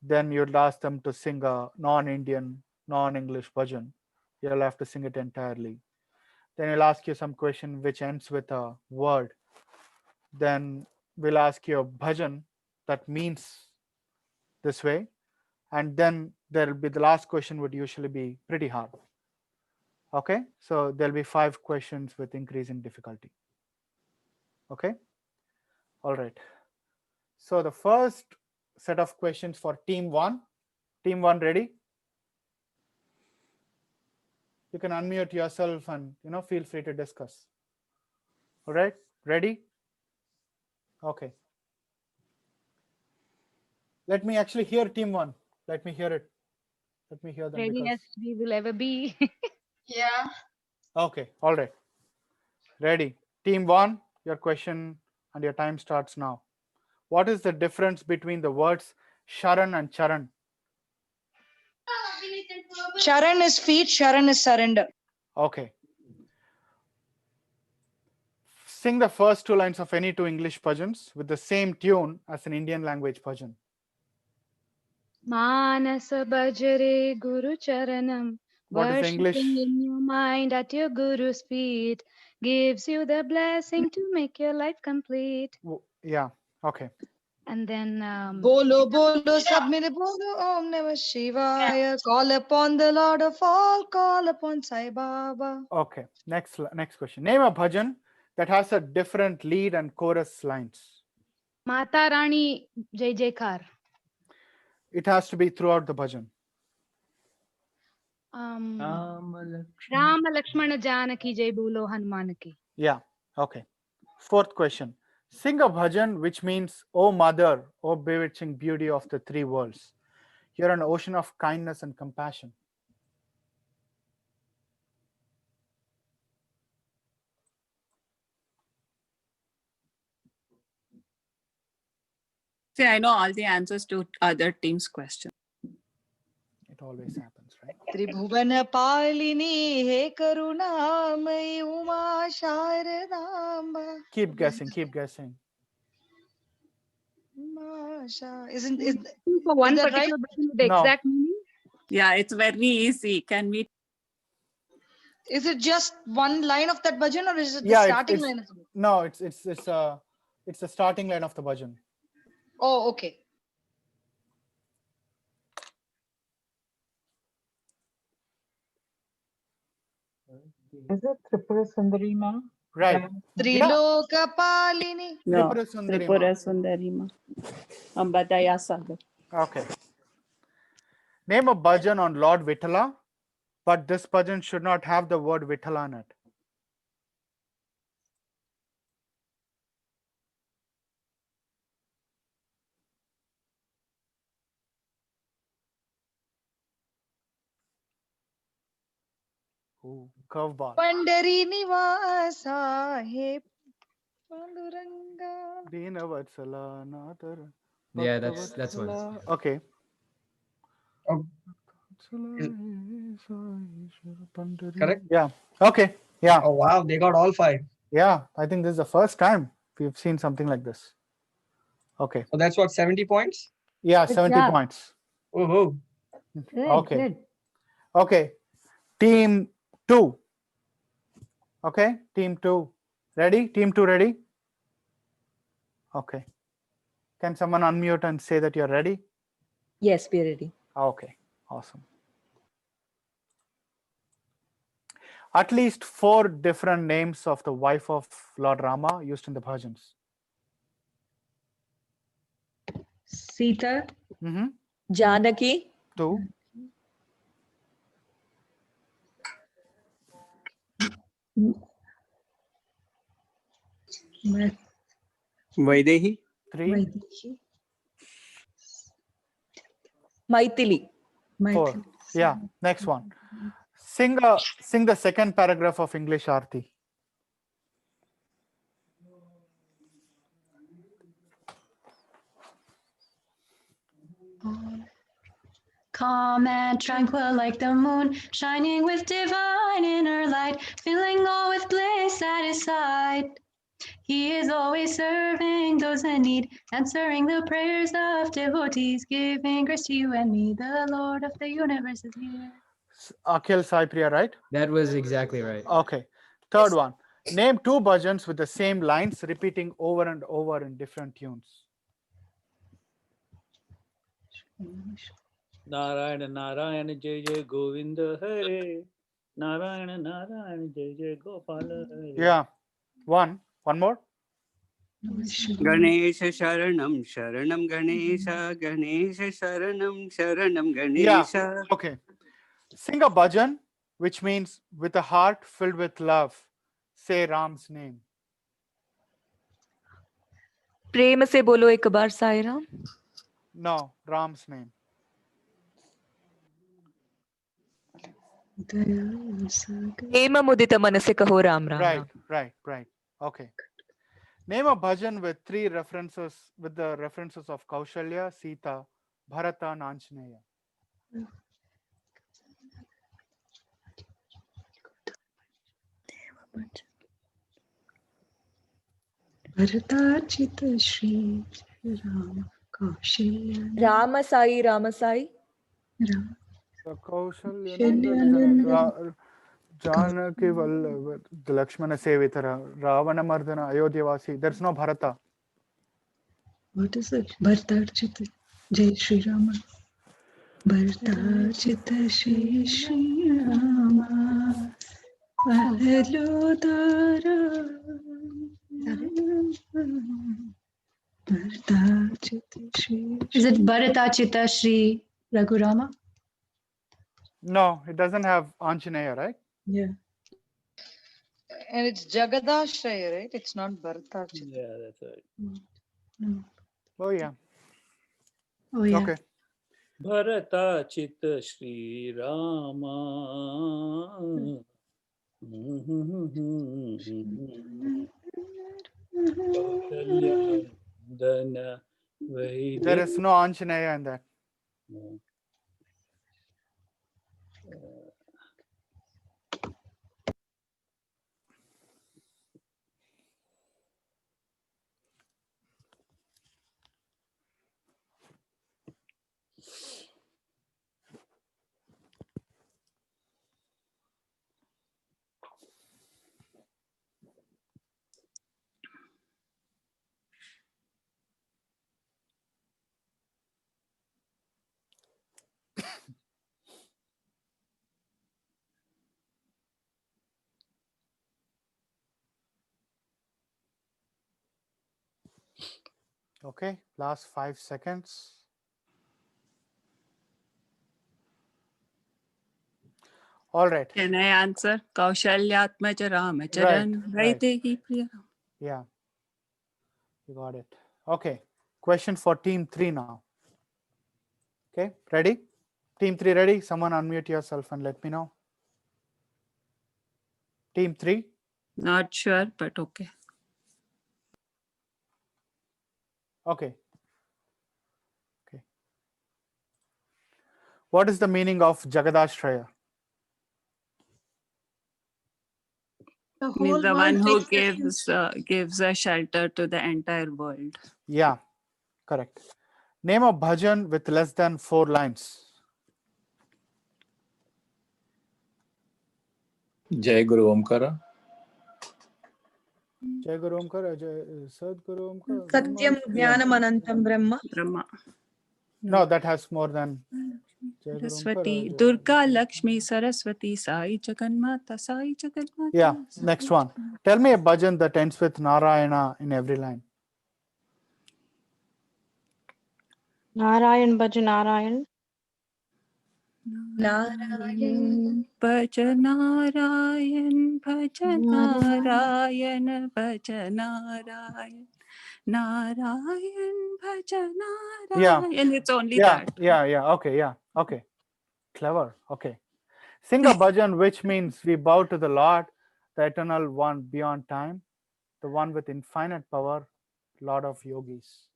Speaker 4: Then you'll ask them to sing a non-Indian, non-English bhajan. You'll have to sing it entirely. Then he'll ask you some question which ends with a word. Then we'll ask you a bhajan that means this way. And then there'll be the last question would usually be pretty hard. Okay, so there'll be 5 questions with increasing difficulty. Okay, all right. So the first set of questions for team 1. Team 1 ready? You can unmute yourself and feel free to discuss. All right, ready? Okay. Let me actually hear team 1. Let me hear it. Let me hear them.
Speaker 9: Ready as we will ever be.
Speaker 2: Yeah.
Speaker 4: Okay, all right. Ready. Team 1, your question and your time starts now. What is the difference between the words Sharan and Charan?
Speaker 8: Charan is feet, Sharan is surrender.
Speaker 4: Okay. Sing the first 2 lines of any 2 English bhajans with the same tune as an Indian language bhajan.
Speaker 9: Manasa Bhajare Guru Charanam.
Speaker 4: What is the English?
Speaker 9: Worshipping in your mind at your Guru's feet gives you the blessing to make your life complete.
Speaker 4: Yeah, okay.
Speaker 9: And then
Speaker 8: Bolo, bolo, sab mere bolo, Om Namah Shivaya. Call upon the Lord of all, call upon Sai Baba.
Speaker 4: Okay, next question. Name a bhajan that has a different lead and chorus lines.
Speaker 9: Mata Rani Jai Jaikar.
Speaker 4: It has to be throughout the bhajan.
Speaker 9: Rama Lakshmana Janaki Jai Bolo Hanuman ki.
Speaker 4: Yeah, okay. 4th question. Sing a bhajan which means, "O mother, O bewitching beauty of the 3 worlds. You're an ocean of kindness and compassion.
Speaker 6: See, I know all the answers to other teams' questions.
Speaker 4: It always happens, right?
Speaker 8: Tribhuvan Palini He Karunamai Uma Sharadamba.
Speaker 4: Keep guessing, keep guessing.
Speaker 8: Isn't
Speaker 9: For one
Speaker 8: that right?
Speaker 9: particular bhajan with the
Speaker 4: No.
Speaker 9: exact meaning?
Speaker 6: Yeah, it's very easy. Can we?
Speaker 8: Is it just one line of that bhajan, or is it the
Speaker 4: Yeah,
Speaker 8: starting line of the bhajan?
Speaker 4: No, it's the starting line of the bhajan.
Speaker 8: Oh, okay.
Speaker 19: Is it Tripura Sundari Ma?
Speaker 4: Right.
Speaker 8: Triloka Palini.
Speaker 6: No,
Speaker 4: Tripura Sundari Ma.
Speaker 6: Tripura Sundari Ma. Ambadaya Sagar.
Speaker 4: Okay. Name a bhajan on Lord Vithala, but this bhajan should not have the word Vithala in it. Ooh, curveball.
Speaker 8: Pandari Nivasa He Panduranga.
Speaker 4: Dina Vatsala Nathara.
Speaker 16: Yeah, that's one.
Speaker 4: Okay.
Speaker 5: Correct?
Speaker 4: Yeah. Okay. Yeah.
Speaker 5: Oh, wow. They got all 5.
Speaker 4: Yeah. I think this is the first time we've seen something like this. Okay.
Speaker 5: So that's what, 70 points?
Speaker 4: Yeah,
Speaker 1: Good
Speaker 4: 70
Speaker 1: job.
Speaker 4: points.
Speaker 5: Oh,
Speaker 1: Good,
Speaker 4: Okay.
Speaker 1: good.
Speaker 4: Okay. Team 2. Okay. Team 2. Ready? Team 2 ready? Okay. Can someone unmute and say that you're ready?
Speaker 18: Yes, we're ready.
Speaker 4: Okay. Awesome. At least 4 different names of the wife of Lord Rama used in the bhajans.
Speaker 7: Sita.
Speaker 18: Janaki.
Speaker 4: 2.
Speaker 12: Vaidehi.
Speaker 4: 3.
Speaker 18: Maithili.
Speaker 4: 4. Yeah. Next one. Sing the second paragraph of English Aarti.
Speaker 7: Calm and tranquil like the moon, shining with divine inner light, filling all with bliss at his side. He is always serving those in need, answering the prayers of devotees, giving grace to you and me. The Lord of the universe is here.
Speaker 4: Akhil Sai Priya, right?
Speaker 16: That was exactly right.
Speaker 4: Okay. Third one. Name 2 bhajans with the same lines repeating over and over in different tunes.
Speaker 11: Narayana Narayana Jai Jai Govinda Hare. Narayana Narayana Jai Jai Gopala Hare.
Speaker 4: Yeah. One more.
Speaker 12: Ganesha Sharanam Sharanam Ganesha Ganesha Sharanam Sharanam
Speaker 4: Yeah.
Speaker 12: Ganesha.
Speaker 4: Okay. Sing a bhajan, which means with a heart filled with love. Say Ram's name.
Speaker 18: प्रेम से बोलो एक बार Sai Ram.
Speaker 4: No, Ram's name.
Speaker 18: प्रेम मुदित मन से कहो Ram Ram.
Speaker 4: Right. Okay. Name a bhajan with 3 references, with the references of Kaushalya, Sita, Bharata, and Anjaneya.
Speaker 7: Bharatachita Shri Rama Kaushalya.
Speaker 18: Rama Sai Rama Sai.
Speaker 4: So Kaushalya, Janaki Vallabha, the Lakshmana Sevitara, Ravana Mardana, Ayodhyavasi. There's no Bharata.
Speaker 7: What is it? Bharatachita Jai Shri Rama. Bharatachita Shri Shri Rama. Ahalodara. Is it Bharatachita Shri Raghurama?
Speaker 4: No, it doesn't have Anjaneya, right?
Speaker 7: Yeah.
Speaker 8: And it's Jagadashraya, right? It's not Bharatachita.
Speaker 11: Yeah, that's right.
Speaker 7: No.
Speaker 4: Oh, yeah.
Speaker 7: Oh, yeah.
Speaker 4: Okay.
Speaker 11: भरताचित श्रीरामा कौसल्यनन्दन
Speaker 4: There is
Speaker 11: Vaidehi
Speaker 4: no Anjanaya in that. Okay, last 5 seconds. All right.
Speaker 6: Can I answer? Kaushalyatmaja Ramacharan
Speaker 4: Right.
Speaker 6: Vaidehi Priya.
Speaker 4: Yeah, you got it. Okay, question for team 3 now. Okay, ready? Team 3 ready? Someone unmute yourself and let me know. Team 3?
Speaker 6: Not sure, but okay.
Speaker 4: Okay. Okay. What is the meaning of Jagadashraya?
Speaker 15: The
Speaker 6: Means
Speaker 15: whole
Speaker 6: the
Speaker 15: world
Speaker 6: one who
Speaker 15: takes the
Speaker 6: gives a shelter to the entire world.
Speaker 4: Yeah, correct. Name a bhajan with less than 4 lines.
Speaker 14: Jai Guru Omkara.
Speaker 4: Jai Guru Omkara, Jai Sadguru Omkara.
Speaker 8: Satyam Jnanam Anantam Brahma.
Speaker 6: Brahma.
Speaker 4: No, that has more than Jai Guru
Speaker 6: Saraswati,
Speaker 4: Omkara.
Speaker 6: Durga, Lakshmi, Saraswati, Sai Jagannatha, Sai Jagannatha.
Speaker 4: Yeah, next one. Tell me a bhajan that ends with Narayana in every line.
Speaker 9: Narayan Bhajan Narayan.
Speaker 6: Narayan, Bhaja Narayan, Bhaja Narayan, Bhaja Narayan, Narayan, Bhaja
Speaker 4: Yeah,
Speaker 6: Narayan. It's only
Speaker 4: yeah,
Speaker 6: that.
Speaker 4: yeah. Okay. Clever. Okay. Sing a bhajan which means we bow to the Lord, the eternal one beyond time, the one with infinite power, Lord of yogis.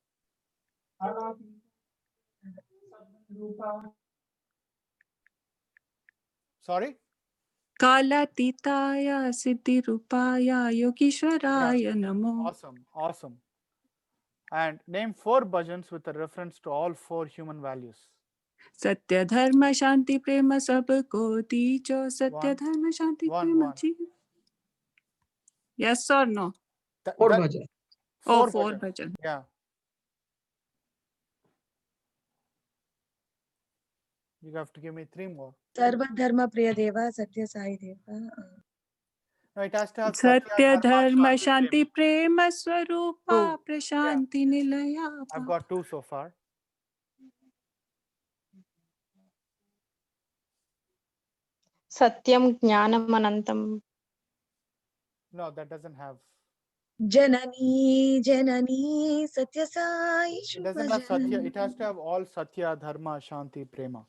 Speaker 4: Sorry?
Speaker 6: Kalatitaya Siddhirupaya Yogishwaraya Namo.
Speaker 4: Awesome. And name 4 bhajans with a reference to all 4 human values.
Speaker 6: Satya Dharma Shanti Prema Sabko Dicho. Satya Dharma Shanti Prema Jeev. Yes or no?
Speaker 5: 4 bhajan.
Speaker 6: 4 bhajan.
Speaker 4: Yeah. You have to give me 3 more.
Speaker 8: Sarva Dharma Priya Deva, Satya Sai Deva.
Speaker 4: No, it has to have
Speaker 6: Satya Dharma Shanti Prema Swarupa Prashanti Nilaya.
Speaker 4: I've got 2 so far.
Speaker 9: Satyam Jnanam Anantam.
Speaker 4: No, that doesn't have.
Speaker 8: Janani, Satya Sai.
Speaker 4: It doesn't have Satya. It has to have all Satya, Dharma, Shanti, Prema.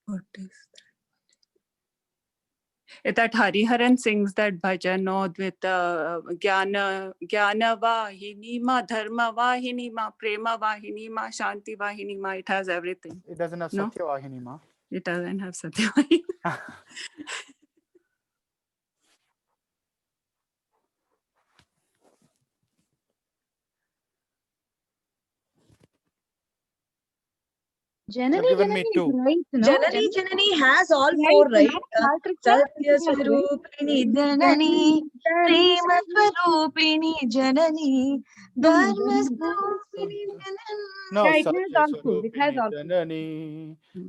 Speaker 6: What is that? That Hariharan sings that bhajan with Jnana Vahini Ma, Dharma Vahini Ma, Prema Vahini Ma, Shanti Vahini Ma. It has everything.
Speaker 4: It doesn't have
Speaker 6: No?
Speaker 4: Satya Vahini Ma.
Speaker 6: It doesn't have Satya Vahini.
Speaker 9: Janani
Speaker 4: given
Speaker 9: Janani
Speaker 4: me
Speaker 9: is
Speaker 4: 2.
Speaker 9: right, no?
Speaker 8: Janani has all
Speaker 9: Right,
Speaker 8: 4, right?
Speaker 9: not
Speaker 8: Satya Swarupini Janani, Prema Swarupini Janani, Dharma Swarupini Janani.
Speaker 4: No,
Speaker 9: Yeah, it
Speaker 4: Satya
Speaker 9: has all 4. It has
Speaker 4: Swarupini
Speaker 9: all 4.
Speaker 4: Janani.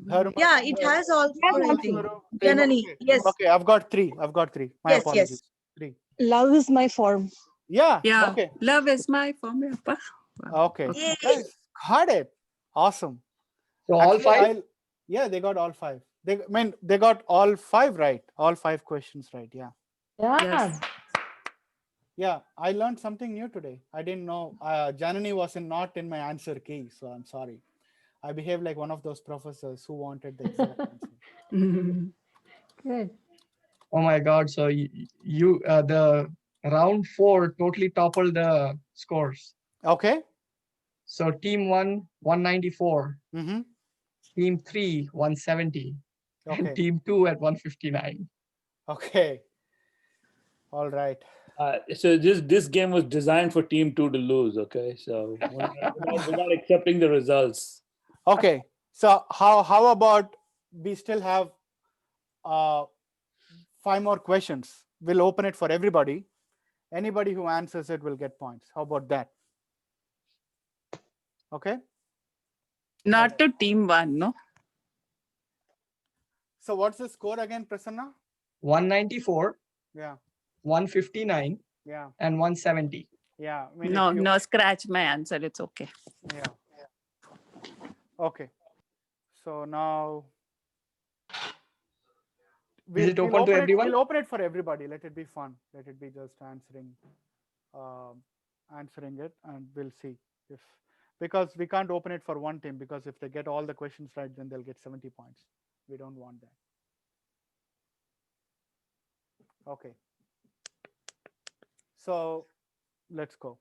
Speaker 4: Dharma.
Speaker 8: Yeah, it has all 4, I think. Janani, yes.
Speaker 4: Okay, I've got 3. My
Speaker 8: Yes,
Speaker 4: apologies.
Speaker 8: yes.
Speaker 4: 3.
Speaker 9: Love is my form.
Speaker 4: Yeah.
Speaker 6: Yeah.
Speaker 4: Okay.
Speaker 6: Love is my form.
Speaker 4: Okay.
Speaker 8: Yay.
Speaker 4: Guys, got it. Awesome.
Speaker 5: So all 5?
Speaker 4: Yeah, they got all 5. They got all 5 right. All 5 questions right. Yeah.
Speaker 6: Yes.
Speaker 4: Yeah, I learned something new today. I didn't know Janani was not in my answer key, so I'm sorry. I behave like one of those professors who wanted the exact answer.
Speaker 1: Good.
Speaker 5: Oh my God! So you the round 4 totally toppled the scores.
Speaker 4: Okay.
Speaker 5: So team 1 194,
Speaker 4: Mm-hmm.
Speaker 5: team 3 170,
Speaker 4: Okay.
Speaker 5: and team 2 at 159.
Speaker 4: Okay. All right.
Speaker 11: So this game was designed for team 2 to lose. Okay, so without accepting the results.
Speaker 4: Okay. So how about we still have 5 more questions? We'll open it for everybody. Anybody who answers it will get points. How about that? Okay.
Speaker 6: Not to team 1, no?
Speaker 4: So what's the score again, Prasanna?
Speaker 5: 194,
Speaker 4: Yeah.
Speaker 5: 159,
Speaker 4: Yeah.
Speaker 5: and 170.
Speaker 4: Yeah. I mean,
Speaker 6: No,
Speaker 4: if you...
Speaker 6: no, scratch my answer. It's okay.
Speaker 4: Yeah. Okay. So now
Speaker 5: Is it open to everyone?
Speaker 4: We'll open it for everybody. Let it be fun. Let it be just answering it, and we'll see if, because we can't open it for one team, because if they get all the questions right, then they'll get 70 points. We don't want that. Okay. So let's go.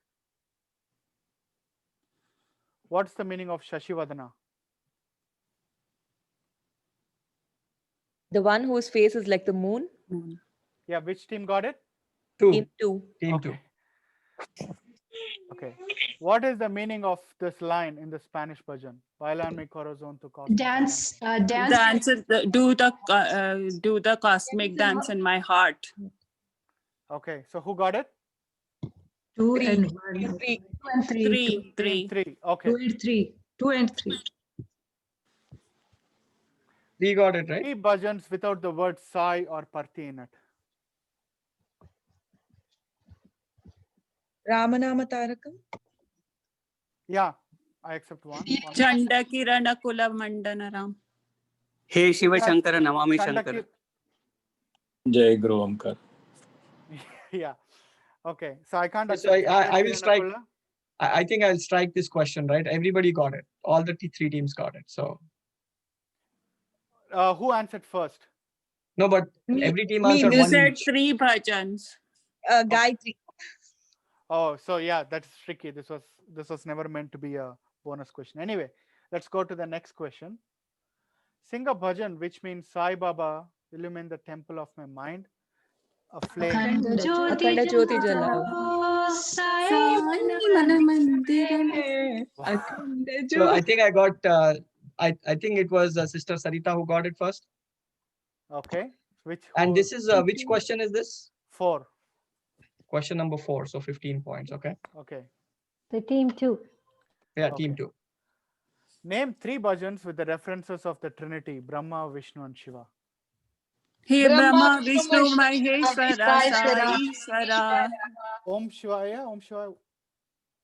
Speaker 4: What's the meaning of Shashivadana?
Speaker 18: The one whose face is like the moon.
Speaker 4: Yeah, which team got it?
Speaker 18: Team 2.
Speaker 5: Team
Speaker 4: okay. 2. Okay. What is the meaning of this line in the Spanish Bhajan? Bailan mi corazón tu cosmic.
Speaker 7: Dance.
Speaker 6: Dance, do the cosmic dance in my heart.
Speaker 4: Okay, so who got it?
Speaker 19: 2
Speaker 18: Three.
Speaker 19: and 1.
Speaker 18: 3.
Speaker 19: 2 and 3.
Speaker 6: 3.
Speaker 4: 3. Okay.
Speaker 19: 2 and 3. 2 and 3.
Speaker 5: 3 got it, right?
Speaker 4: 3 bhajans without the word sai or parti in it.
Speaker 8: Ramanama Tarakam.
Speaker 4: Yeah, I accept one.
Speaker 6: Chanda Kirana Kula Mandanaram.
Speaker 12: Hey Shiva Shankara Namami Shankara.
Speaker 14: Jai Guru Omkar.
Speaker 4: Yeah. Okay. So I can't
Speaker 5: So
Speaker 4: accept.
Speaker 5: I will strike. I think I'll strike this question, right? Everybody got it. All the 3 teams got it. So
Speaker 4: who answered first?
Speaker 5: no, but every team answered
Speaker 6: You
Speaker 5: one
Speaker 6: said
Speaker 5: each.
Speaker 6: 3 bhajans.
Speaker 18: Gayatri.
Speaker 4: Oh, so yeah, that's tricky. This was never meant to be a bonus question. Anyway, let's go to the next question. Sing a bhajan which means Sai Baba, illumine the temple of my mind. A flame.
Speaker 7: Akhanda Jyoti Jalao, Sai
Speaker 6: Mana Mandiram.
Speaker 5: So I think I got. I think it was Sister Sarita who got it first.
Speaker 4: Okay.
Speaker 5: And this is which question is this?
Speaker 4: 4.
Speaker 5: Question number 4. So 15 points. Okay.
Speaker 4: Okay.
Speaker 1: The team 2.
Speaker 5: Yeah, team 2.
Speaker 4: Name 3 bhajans with the references of the Trinity: Brahma, Vishnu, and Shiva.
Speaker 6: He Brahma, Vishnu, Maheshwara, Sai Ishvara.
Speaker 4: Om Shivaya, Om Shivaya.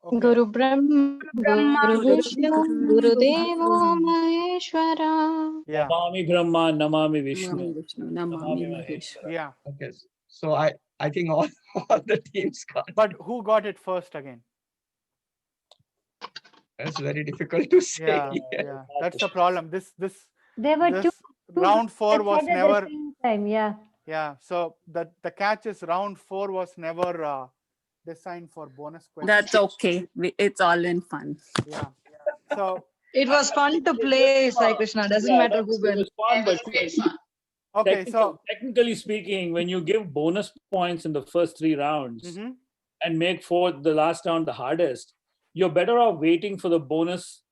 Speaker 9: Okay. Guru Brahma, Guru Vishnu, Guru Deva Maheshwara.
Speaker 4: Yeah.
Speaker 11: Namami Brahma, Namami Vishnu.
Speaker 6: Namami Maheshwara.
Speaker 4: Yeah.
Speaker 5: Okay. So I think all the teams got it.
Speaker 4: But who got it first again?
Speaker 5: That's very difficult to say.
Speaker 4: Yeah. That's the problem.
Speaker 1: There were
Speaker 4: this
Speaker 1: 2
Speaker 4: round 4 was
Speaker 1: at the
Speaker 4: never.
Speaker 1: same time. Yeah.
Speaker 4: Yeah. So the catch is round 4 was never designed for bonus questions.
Speaker 6: That's okay. It's all in fun.
Speaker 4: Yeah. So
Speaker 8: it was fun to play, Sai Krishna. Doesn't matter who wins.
Speaker 4: Okay, so
Speaker 11: technically speaking, when you give bonus points in the first 3 rounds and make the last round the hardest, you're better off waiting for the bonus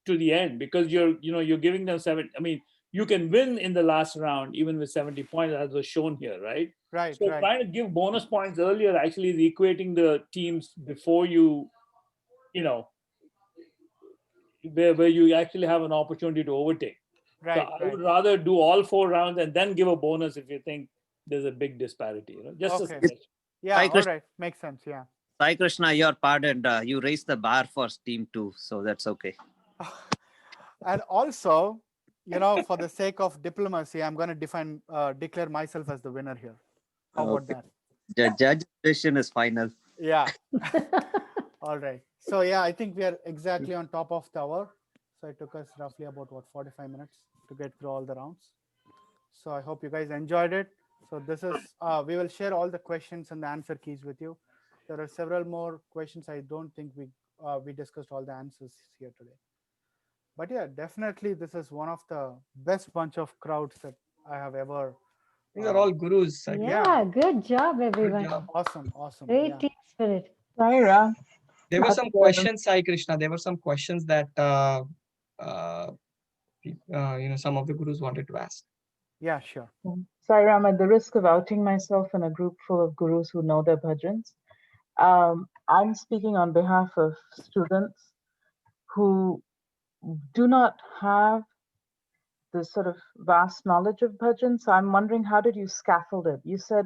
Speaker 11: to the end, because you're giving them 7. I mean, you can win in the last round even with 70 points, as was shown here, right?
Speaker 4: Right.
Speaker 11: So trying to give bonus points earlier actually is equating the teams before where you actually have an opportunity to overtake.
Speaker 4: Right.
Speaker 11: So I would rather do all 4 rounds and then give a bonus if you think there's a big disparity. Just
Speaker 4: okay.
Speaker 11: a suggestion.
Speaker 4: Yeah. All right. Makes sense. Yeah.
Speaker 12: Sai Krishna, you're pardoned. You raised the bar for team 2, so that's okay.
Speaker 4: And also, for the sake of diplomacy, I'm going to declare myself as the winner here. How about that?
Speaker 12: The judge decision is final.
Speaker 4: Yeah. All right. So yeah, I think we are exactly on top of the hour. So it took us roughly about 45 minutes to get through all the rounds. So I hope you guys enjoyed it. So this is, we will share all the questions and the answer keys with you. There are several more questions. I don't think we discussed all the answers here today. But yeah, definitely this is one of the best bunch of crowds that I have ever.
Speaker 5: These are all gurus.
Speaker 1: Yeah, good job, everyone.
Speaker 5: job.
Speaker 4: Awesome, awesome.
Speaker 1: Great
Speaker 4: Yeah.
Speaker 1: team spirit.
Speaker 19: Saira.
Speaker 5: There were
Speaker 19: At
Speaker 5: some
Speaker 19: the-
Speaker 5: questions, Sai Krishna. There were some questions that some of the gurus wanted to ask.
Speaker 4: Yeah, sure.
Speaker 19: Sairam, at the risk of outing myself in a group full of gurus who know their bhajans, I'm speaking on behalf of students who do not have this sort of vast knowledge of bhajan. So I'm wondering, how did you scaffold it? You said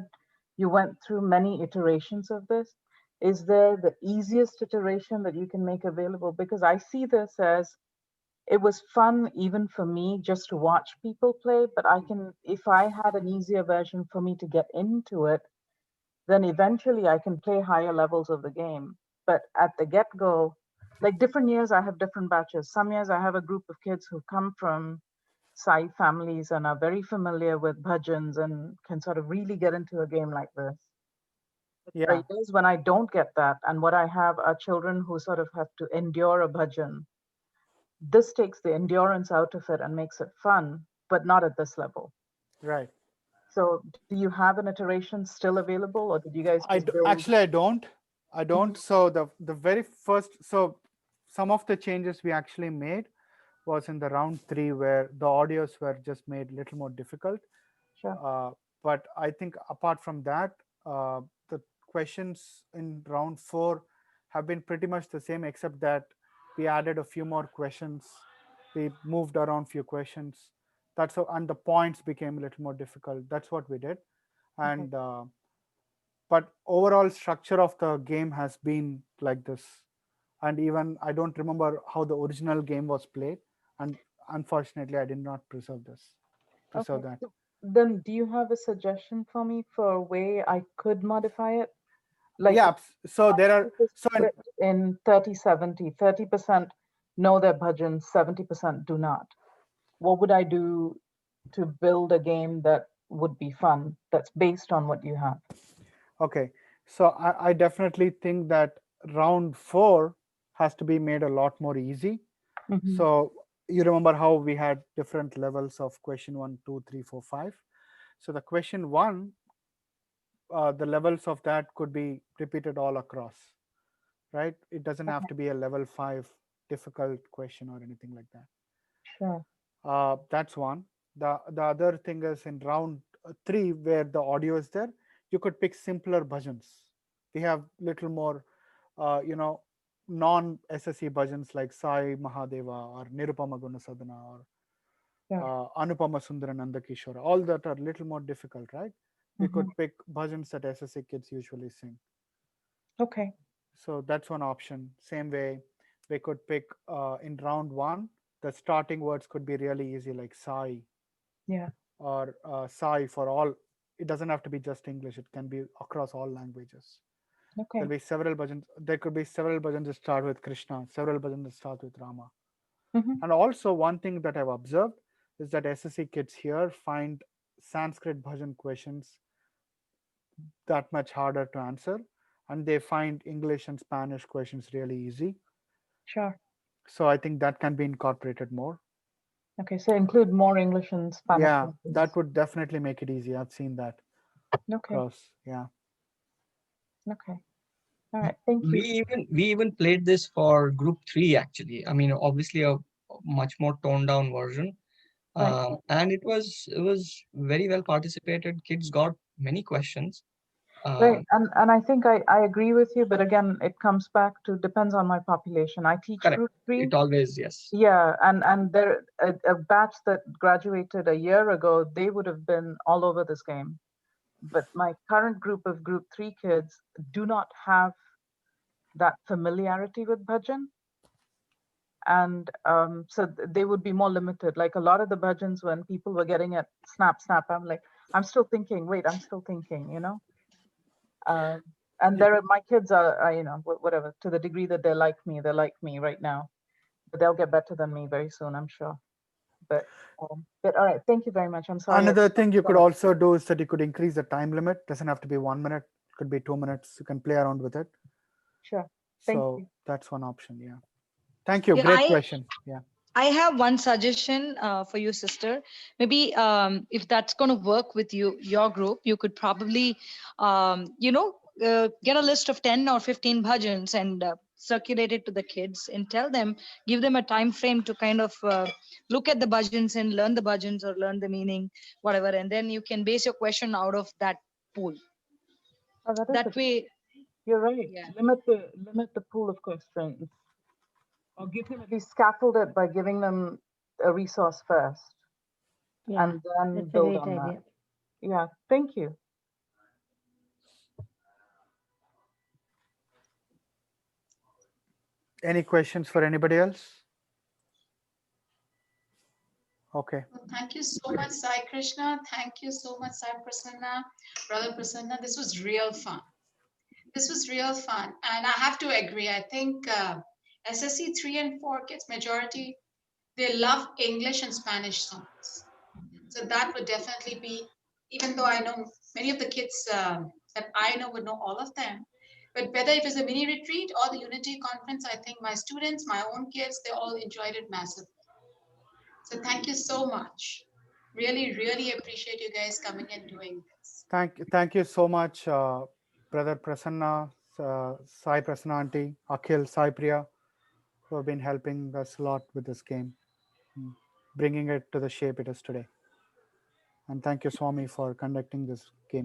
Speaker 19: you went through many iterations of this. Is there the easiest iteration that you can make available? Because I see this as, it was fun even for me just to watch people play, but I can, if I had an easier version for me to get into it, then eventually I can play higher levels of the game. But at the get-go, like different years, I have different batches. Some years I have a group of kids who come from Sai families and are very familiar with bhajans and can sort of really get into a game like this.
Speaker 4: Yeah.
Speaker 19: There are years when I don't get that, and what I have are children who sort of have to endure a bhajan. This takes the endurance out of it and makes it fun, but not at this level.
Speaker 4: Right.
Speaker 19: So do you have an iteration still available, or did you guys just build?
Speaker 4: Actually, I don't. I don't. So the very first, so some of the changes we actually made was in the round 3 where the audios were just made a little more difficult.
Speaker 19: Sure.
Speaker 4: But I think apart from that, the questions in round 4 have been pretty much the same, except that we added a few more questions. We moved around few questions. That's how, and the points became a little more difficult. That's what we did. And but overall structure of the game has been like this. And even I don't remember how the original game was played, and unfortunately I did not preserve that.
Speaker 19: So then do you have a suggestion for me for a way I could modify it? Like,
Speaker 4: yeah, so there are
Speaker 19: in 30-70, 30% know their bhajans, 70% do not. What would I do to build a game that would be fun, that's based on what you have?
Speaker 4: Okay, so I definitely think that round 4 has to be made a lot more easy. So you remember how we had different levels of question 1, 2, 3, 4, 5. So the question 1, the levels of that could be repeated all across, right? It doesn't have to be a level 5 difficult question or anything like that.
Speaker 19: Sure.
Speaker 4: That's one. The other thing is in round 3 where the audio is there, you could pick simpler bhajans. We have little more, non-SSE bhajans like Sai Mahadeva or Nirupama Gunasadhana or Anupama Sundarananda Kishora. All that are little more difficult, right? We could pick bhajans that SSE kids usually sing.
Speaker 19: Okay.
Speaker 4: So that's one option. Same way, we could pick in round 1, the starting words could be really easy, like Sai.
Speaker 19: Yeah.
Speaker 4: Or Sai for all. It doesn't have to be just English. It can be across all languages.
Speaker 19: Okay.
Speaker 4: There'll be several bhajans. There could be several bhajans that start with Krishna, several bhajans that start with Rama. And also one thing that I've observed is that SSE kids here find Sanskrit bhajan questions that much harder to answer, and they find English and Spanish questions really easy.
Speaker 19: Sure.
Speaker 4: So I think that can be incorporated more.
Speaker 19: Okay, so include more English and Spanish.
Speaker 4: Yeah, that would definitely make it easy. I've seen that.
Speaker 19: Okay.
Speaker 4: Yeah.
Speaker 19: Okay. All right. Thank you.
Speaker 5: We even played this for group 3 actually. I mean, obviously a much more toned down version.
Speaker 19: Right.
Speaker 5: And it was very well participated. Kids got many questions.
Speaker 19: Right, and I think I agree with you, but again, it comes back to depends on my population. I teach
Speaker 5: Correct.
Speaker 19: group 3.
Speaker 5: It always, yes.
Speaker 19: Yeah, and there a batch that graduated a year ago, they would have been all over this game. But my current group of group 3 kids do not have that familiarity with bhajan. And so they would be more limited. Like a lot of the bhajans, when people were getting it snap, snap, I'm like, I'm still thinking, you know? And there are, my kids are, whatever, to the degree that they're like me right now. but they'll get better than me very soon, I'm sure. But all right, thank you very much. I'm sorry.
Speaker 4: Another thing you could also do is that you could increase the time limit. Doesn't have to be 1 minute. Could be 2 minutes. You can play around with it.
Speaker 19: Sure. Thank you.
Speaker 4: That's one option. Yeah. Thank you.
Speaker 8: Yeah,
Speaker 4: Great question. Yeah.
Speaker 8: I have one suggestion for you, sister. Maybe if that's going to work with you, your group, you could probably, get a list of 10 or 15 bhajans and circulate it to the kids and tell them, give them a time frame to kind of look at the bhajans and learn the bhajans or learn the meaning, whatever. And then you can base your question out of that pool.
Speaker 19: Oh,
Speaker 8: that way.
Speaker 19: You're right.
Speaker 8: Yeah.
Speaker 19: Limit the pool of questions. Or give them at least scaffold it by giving them a resource first.
Speaker 1: Yeah,
Speaker 19: and then
Speaker 1: that's a
Speaker 19: build
Speaker 1: great
Speaker 19: on
Speaker 1: idea.
Speaker 19: that. Yeah, thank you.
Speaker 4: Any questions for anybody else? Okay.
Speaker 2: Well, thank you so much, Sai Krishna. Thank you so much, Sai Prasanna, Brother Prasanna. This was real fun. This was real fun. And I have to agree. I think SSC 3 and 4 kids, majority, they love English and Spanish songs. So that would definitely be, even though I know many of the kids that I know would know all of them, but whether it was a mini retreat or the Unity conference, I think my students, my own kids, they all enjoyed it massively. So thank you so much. Really, really appreciate you guys coming and doing this.
Speaker 4: Thank you so much, Brother Prasanna, Sai Prasanna Auntie, Akhil, Sai Priya, who have been helping us a lot with this game, bringing it to the shape it is today. And thank you, Swami, for conducting this game.